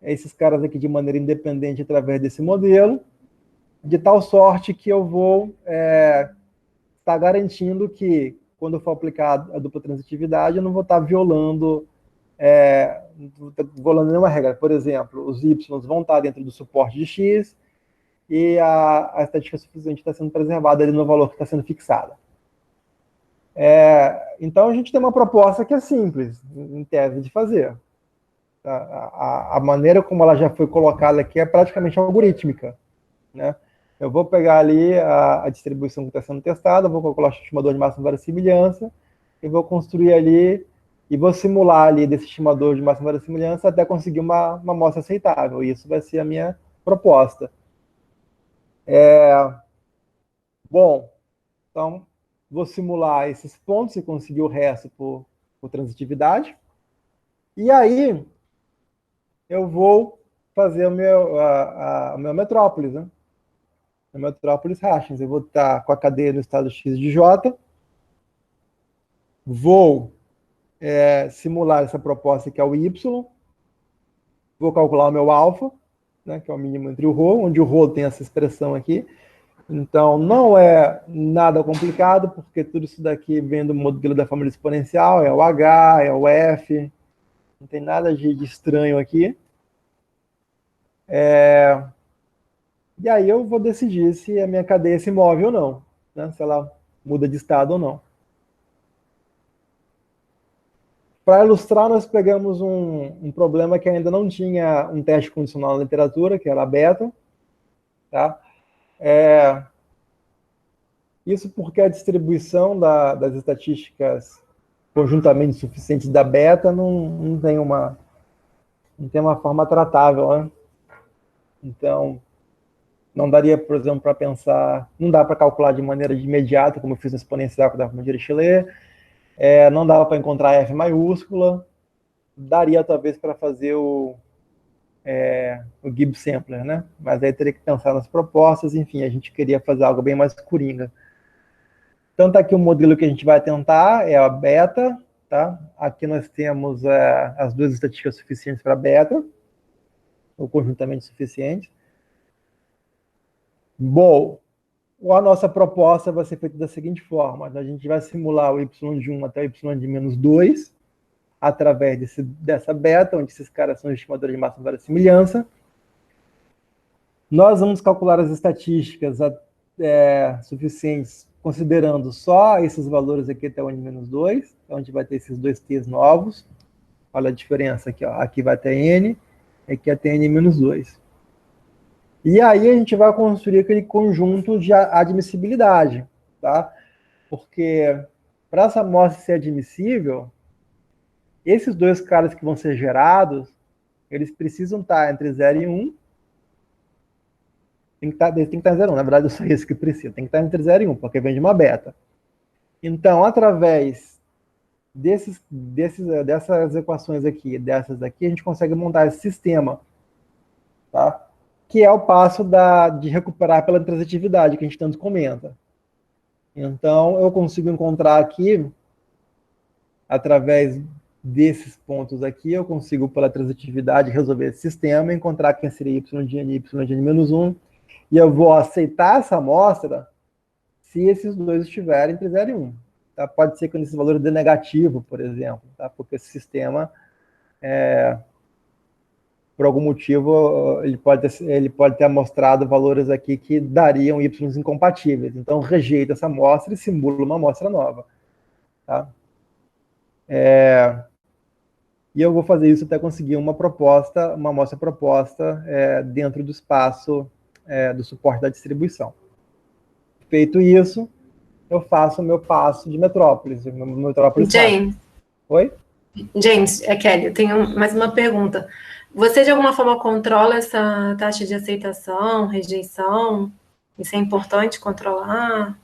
esses caras aqui de maneira independente através desse modelo, de tal sorte que eu vou estar garantindo que, quando eu for aplicar a dupla transitividade, eu não vou estar violando nenhuma regra. Por exemplo, os y vão estar dentro do suporte de x e a estatística suficiente está sendo preservada ali no valor que está sendo fixado. Então, a gente tem uma proposta que é simples, em tese, de fazer. A maneira como ela já foi colocada aqui é praticamente algorítmica. Né? Eu vou pegar ali a distribuição que está sendo testada, vou calcular o estimador de massa varossimilhança, e vou construir ali, e vou simular ali desse estimador de massa varossimilhança até conseguir uma amostra aceitável. Isso vai ser a minha proposta. Bom, então, vou simular esses pontos e conseguir o resto por transitividade. E aí, eu vou fazer o meu metrópolis, né? O metrópolis Hashings. Eu vou estar com a cadeia no estado X de J. Vou simular essa proposta que é o Y. Vou calcular o meu alfa, né, que é o mínimo entre o ρ, onde o ρ tem essa expressão aqui. Então, não é nada complicado, porque tudo isso daqui vem do modelo da família exponencial, é o H, é o F, não tem nada de estranho aqui. E aí eu vou decidir se a minha cadeia se move ou não, né? Se ela muda de estado ou não. Para ilustrar, nós pegamos um problema que ainda não tinha um teste condicional na literatura, que era a beta. Tá? Isso porque a distribuição das estatísticas conjuntamente suficientes da beta não tem uma forma tratável, né? Então, não daria, por exemplo, para pensar, não dá para calcular de maneira imediata, como eu fiz no exponencial com a família Dirichlet, não dava para encontrar F maiúscula, daria talvez para fazer o Gibbs Sampler, né? Mas aí teria que pensar nas propostas, enfim, a gente queria fazer algo bem mais coringa. Então tá aqui o modelo que a gente vai tentar, é a beta, tá? Aqui nós temos as duas estatísticas suficientes para beta, ou conjuntamente suficientes. Bom, a nossa proposta vai ser feita da seguinte forma, a gente vai simular o y de 1 até o y de menos 2, através dessa beta, onde esses caras são estimadores de massa varossimilhança. Nós vamos calcular as estatísticas suficientes, considerando só esses valores aqui até o n-2, então a gente vai ter esses dois t's novos. Olha a diferença aqui, ó. Aqui vai ter n, aqui até n-2. E aí a gente vai construir aquele conjunto de admissibilidade, tá? Porque para essa amostra ser admissível, esses dois caras que vão ser gerados, eles precisam estar entre 0 e 1. Tem que estar em 0 e 1. Na verdade, é só isso que precisa. Tem que estar entre 0 e 1, porque vem de uma beta. Então, através dessas equações aqui, dessas daqui, a gente consegue montar esse sistema, tá? Que é o passo de recuperar pela transitividade, que a gente tanto comenta. Então, eu consigo encontrar aqui, através desses pontos aqui, eu consigo, pela transitividade, resolver esse sistema, encontrar quem seria y de n menos 1, e eu vou aceitar essa amostra se esses dois estiverem entre 0 e 1. Tá? Pode ser que esse valor dê negativo, por exemplo, tá? Porque esse sistema, por algum motivo, ele pode ter amostrado valores aqui que dariam y incompatíveis. Então, rejeita essa amostra e simula uma amostra nova. Tá? E eu vou fazer isso até conseguir uma amostra proposta dentro do espaço do suporte da distribuição. Feito isso, eu faço o meu passo de metrópolis. James. Oi? James, é Kelly, eu tenho mais uma pergunta. Você, de alguma forma, controla essa taxa de aceitação, rejeição? Isso é importante controlar?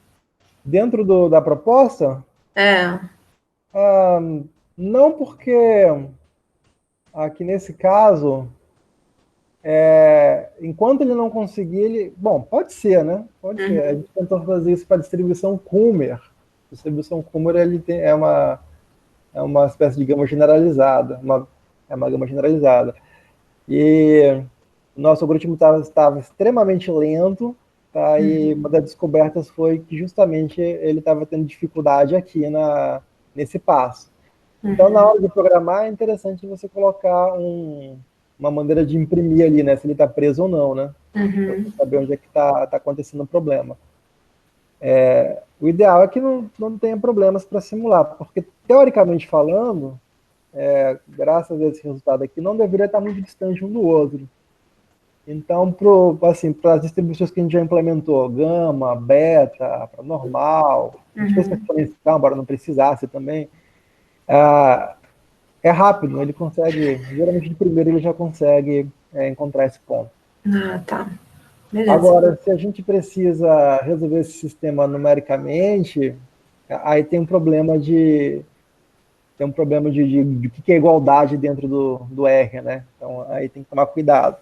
Dentro da proposta? Não, porque aqui nesse caso, enquanto ele não conseguir, bom, pode ser, né? Pode ser. A gente tentou fazer isso para a distribuição Kummer. A distribuição Kummer é uma espécie de gama generalizada, é uma gama generalizada. E o nosso algoritmo estava extremamente lento, tá? E uma das descobertas foi que justamente ele estava tendo dificuldade aqui nesse passo. Então, na hora de programar, é interessante você colocar uma maneira de imprimir ali, né? Se ele está preso ou não, né? Para você saber onde é que está acontecendo o problema. O ideal é que não tenha problemas para simular, porque, teoricamente falando, graças a esse resultado aqui, não deveria estar muito distante um do outro. Então, para as distribuições que a gente já implementou, gama, beta, normal, a gente fez exponencial, embora não precisasse também, é rápido, ele consegue, geralmente de primeiro ele já consegue encontrar esse ponto. Tá. Beleza. Agora, se a gente precisa resolver esse sistema numericamente, aí tem um problema de que é igualdade dentro do R, né? Então, aí tem que tomar cuidado.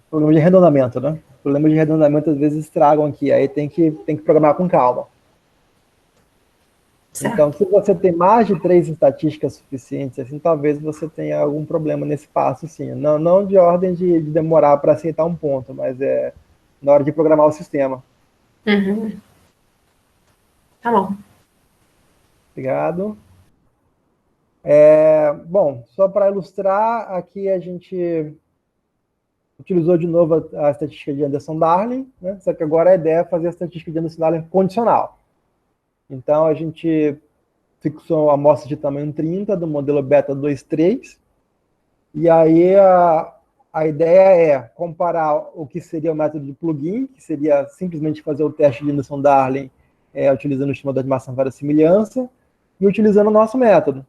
Problema de arredondamento, né? Problemas de arredondamento às vezes estragam aqui, aí tem que programar com calma. Certo. Então, se você tem mais de 3 estatísticas suficientes, assim, talvez você tenha algum problema nesse passo, sim. Não de ordem de demorar para aceitar um ponto, mas na hora de programar o sistema. Tá bom. Obrigado. Bom, só para ilustrar, aqui a gente utilizou de novo a estatística de Anderson-Darling, né? Só que agora a ideia é fazer a estatística de Anderson-Darling condicional. Então, a gente fixou a amostra de tamanho 30 do modelo beta 2.3, e aí a ideia é comparar o que seria o método de plugin, que seria simplesmente fazer o teste de Anderson-Darling utilizando o estimador de massa verossimilhança, e utilizando o nosso método.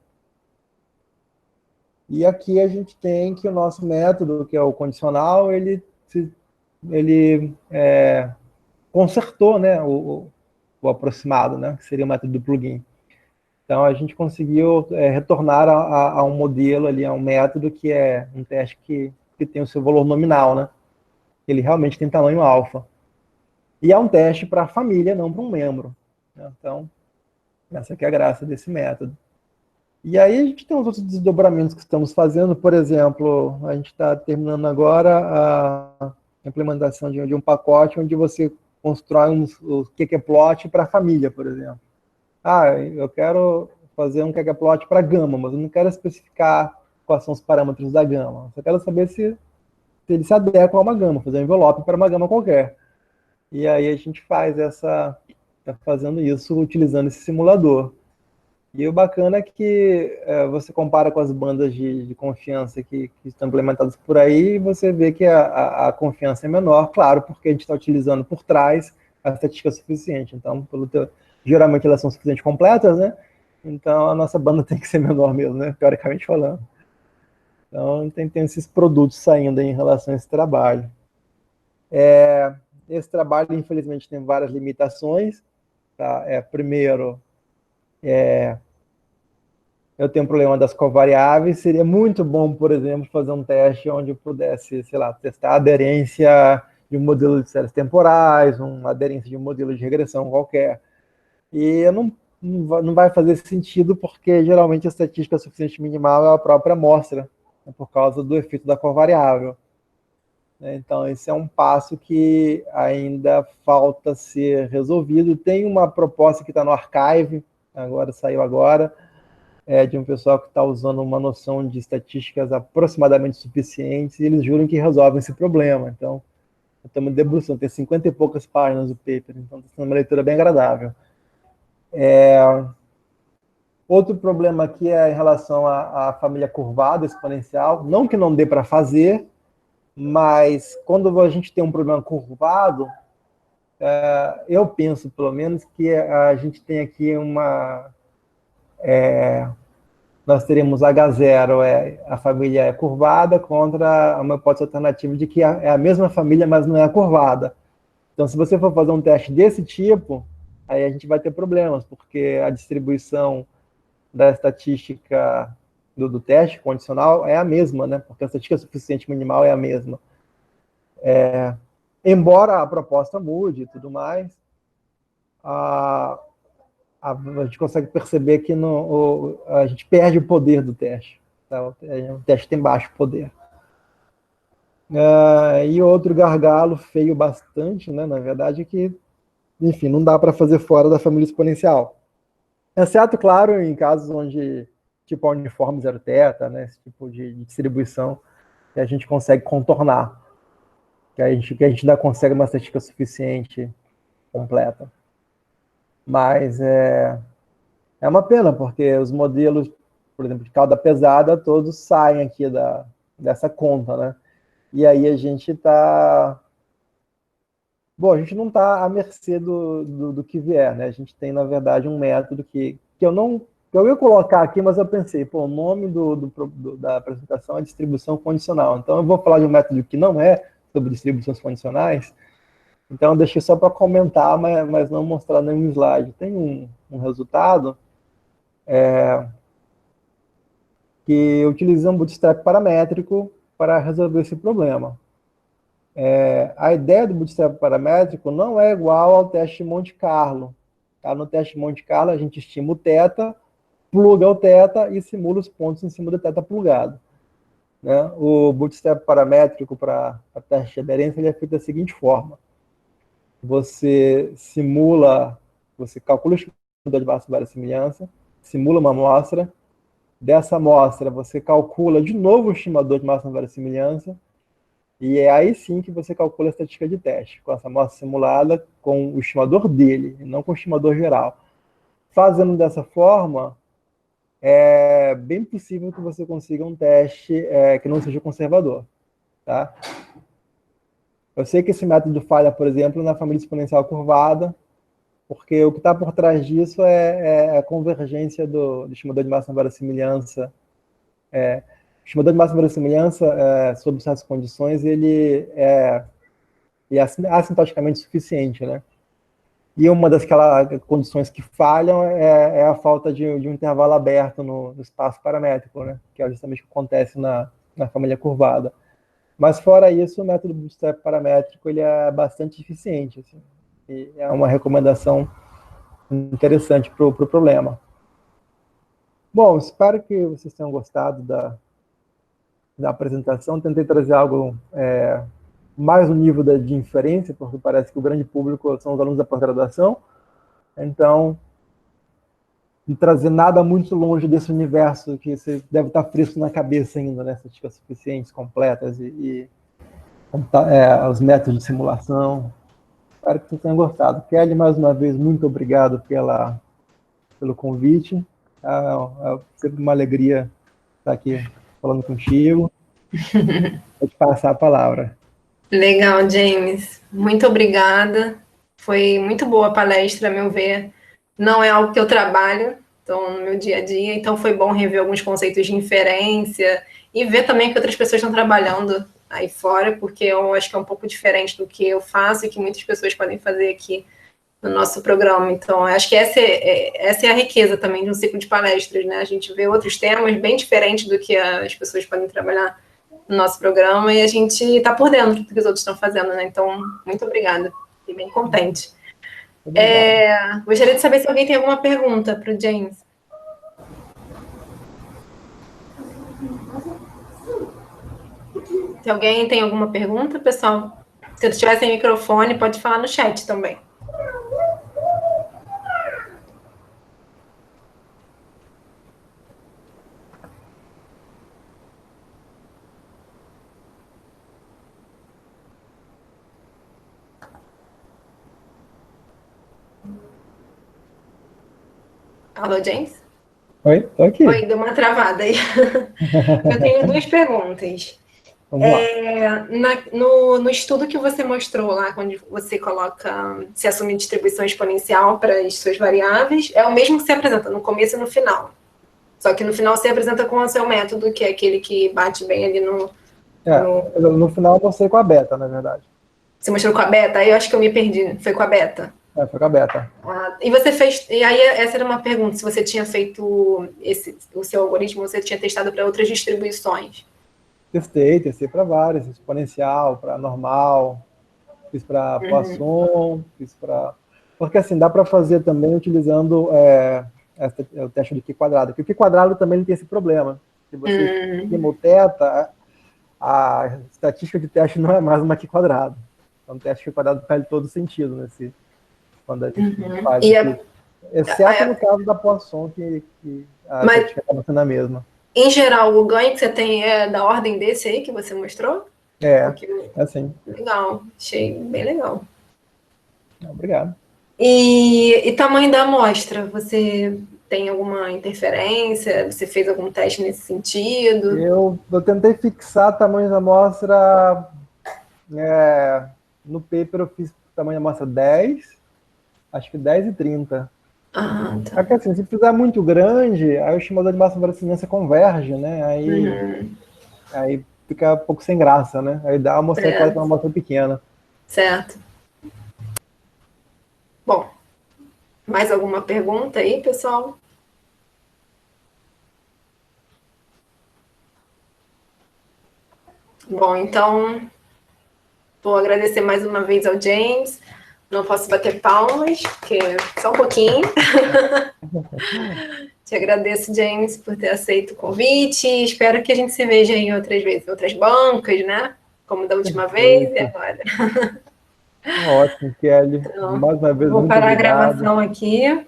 E aqui a gente tem que o nosso método, que é o condicional, ele consertou, né, o aproximado, né, que seria o método do plugin. Então, a gente conseguiu retornar a um modelo ali, a um método que é um teste que tem o seu valor nominal, né? Ele realmente tem tamanho alfa. E é um teste para a família, não para um membro. Né? Então, essa que é a graça desse método. E aí a gente tem os outros desdobramentos que estamos fazendo. Por exemplo, a gente está terminando agora a implementação de um pacote onde você constrói o qqplot para a família, por exemplo. Eu quero fazer um qqplot para gama, mas eu não quero especificar quais são os parâmetros da gama. Eu só quero saber se ele se adequa a uma gama, fazer um envelope para uma gama qualquer. E aí a gente está fazendo isso utilizando esse simulador. E o bacana é que você compara com as bandas de confiança que estão implementadas por aí, e você vê que a confiança é menor, claro, porque a gente está utilizando por trás a estatística suficiente. Então, geralmente elas são suficientemente completas, né? Então a nossa banda tem que ser menor mesmo, né? Teoricamente falando. Então tem esses produtos saindo aí em relação a esse trabalho. Esse trabalho, infelizmente, tem várias limitações. Tá? Primeiro, eu tenho um problema das covariáveis. Seria muito bom, por exemplo, fazer um teste onde eu pudesse, sei lá, testar a aderência de um modelo de séries temporais, uma aderência de um modelo de regressão qualquer. E eu não vai fazer sentido, porque geralmente a estatística suficiente minimal é a própria amostra, né, por causa do efeito da covariável. Então, esse é um passo que ainda falta ser resolvido. Tem uma proposta que está no archive, saiu agora, de um pessoal que está usando uma noção de estatísticas aproximadamente suficientes, e eles juram que resolvem esse problema. Então, estamos debruçando, tem 50 e poucas páginas do paper, então está sendo uma leitura bem agradável. Outro problema aqui é em relação à família curvada exponencial. Não que não dê para fazer, mas quando a gente tem um problema curvado, eu penso, pelo menos, que a gente tem aqui nós teremos H0, a família é curvada, contra uma hipótese alternativa de que é a mesma família, mas não é curvada. Então, se você for fazer um teste desse tipo, aí a gente vai ter problemas, porque a distribuição da estatística do teste condicional é a mesma, né? Porque a estatística suficiente minimal é a mesma. Embora a proposta mude e tudo mais, a gente consegue perceber que a gente perde o poder do teste. Tá? O teste tem baixo poder. E outro gargalo feio bastante, né? Na verdade, é que, enfim, não dá para fazer fora da família exponencial. Exceto, claro, em casos onde, tipo a uniforme zero teta, né? Esse tipo de distribuição que a gente consegue contornar. Que a gente ainda consegue uma estatística suficiente completa. Mas é uma pena, porque os modelos, por exemplo, de cauda pesada, todos saem aqui dessa conta, né? E aí a gente está... Bom, a gente não está à mercê do que vier, né? A gente tem, na verdade, um método que eu ia colocar aqui, mas eu pensei, o nome da apresentação é distribuição condicional. Então eu vou falar de um método que não é sobre distribuições condicionais. Então eu deixei só para comentar, mas não mostrar nenhum slide. Tem um resultado que utiliza um bootstrap paramétrico para resolver esse problema. A ideia do bootstrap paramétrico não é igual ao teste de Monte Carlo. Tá? No teste de Monte Carlo, a gente estima o θ, pluga o θ e simula os pontos em cima do θ plugado. Né? O bootstrap paramétrico para teste de aderência ele é feito da seguinte forma. Você calcula o estimador de massa de verossimilhança, simula uma amostra. Dessa amostra, você calcula de novo o estimador de massa de verossimilhança, e é aí sim que você calcula a estatística de teste, com essa amostra simulada com o estimador dele, e não com o estimador geral. Fazendo dessa forma, é bem possível que você consiga um teste que não seja conservador. Tá? Eu sei que esse método falha, por exemplo, na família exponencial curvada, porque o que está por trás disso é a convergência do estimador de máxima verossimilhança. O estimador de máxima verossimilhança, sob certas condições, ele é assintoticamente suficiente, né? E uma das condições que falham é a falta de um intervalo aberto no espaço paramétrico, né? Que é justamente o que acontece na família curvada. Mas fora isso, o método bootstrap paramétrico ele é bastante eficiente, assim, e é uma recomendação interessante para o problema. Bom, espero que vocês tenham gostado da apresentação. Tentei trazer algo mais no nível de inferência, porque parece que o grande público são os alunos da pós-graduação. Então, não trazer nada muito longe desse universo que você deve estar fresco na cabeça ainda, né? Estatísticas suficientes, completas e os métodos de simulação. Espero que vocês tenham gostado. Kelly, mais uma vez, muito obrigado pelo convite. É sempre uma alegria estar aqui falando contigo. Vou te passar a palavra. Legal, James. Muito obrigada. Foi muito boa a palestra, a meu ver. Não é algo que eu trabalho, então, no meu dia a dia, então foi bom rever alguns conceitos de inferência e ver também que outras pessoas estão trabalhando aí fora, porque eu acho que é um pouco diferente do que eu faço e que muitas pessoas podem fazer aqui no nosso programa. Então, acho que essa é a riqueza também de um ciclo de palestras, né? A gente vê outros temas bem diferentes do que as pessoas podem trabalhar no nosso programa e a gente está por dentro do que os outros estão fazendo, né? Então, muito obrigada. Fiquei bem contente. Gostaria de saber se alguém tem alguma pergunta para o James. Se alguém tem alguma pergunta, pessoal, se tu tiver sem microfone, pode falar no chat também. Alô, James? Oi, tô aqui. Oi, deu uma travada aí. Eu tenho duas perguntas. Vamos lá. No estudo que você mostrou lá, quando você coloca, se assume distribuição exponencial para as suas variáveis, é o mesmo que você apresenta no começo e no final. Só que no final você apresenta com o seu método, que é aquele que bate bem ali no... No final eu mostrei com a beta, na verdade. Você mostrou com a beta? Aí eu acho que eu me perdi. Foi com a beta? Foi com a beta. E você fez... E aí essa era uma pergunta, se você tinha feito o seu algoritmo, você tinha testado para outras distribuições. Testei para várias, exponencial, para normal, fiz para Poisson, fiz para... Porque assim, dá para fazer também utilizando o teste do Q-quadrado, porque o Q-quadrado também tem esse problema. Se você estima o θ, a estatística de teste não é mais uma Q-quadrado. Então o teste Q-quadrado faz todo sentido quando a gente faz aqui. Exceto no caso da Poisson, que a estatística acaba sendo a mesma. Em geral, o ganho que você tem é da ordem desse aí que você mostrou? É assim. Legal, achei bem legal. Obrigado. E tamanho da amostra? Você tem alguma interferência? Você fez algum teste nesse sentido? Eu tentei fixar tamanho da amostra. No paper eu fiz tamanho da amostra 10, acho que 10 e 30. Tá. Porque assim, se fizer muito grande, aí o estimador de máxima verossimilhança converge, né? Aí fica um pouco sem graça, né? Aí dá uma amostra quase para uma amostra pequena. Certo. Bom, mais alguma pergunta aí, pessoal? Bom, então vou agradecer mais uma vez ao James. Não posso bater palmas, porque só um pouquinho. Te agradeço, James, por ter aceito o convite. Espero que a gente se veja em outras vezes, em outras bancas, né? Como da última vez e agora. Ótimo, Kelly. Então, mais uma vez, vou muito parar obrigado. A gravação aqui.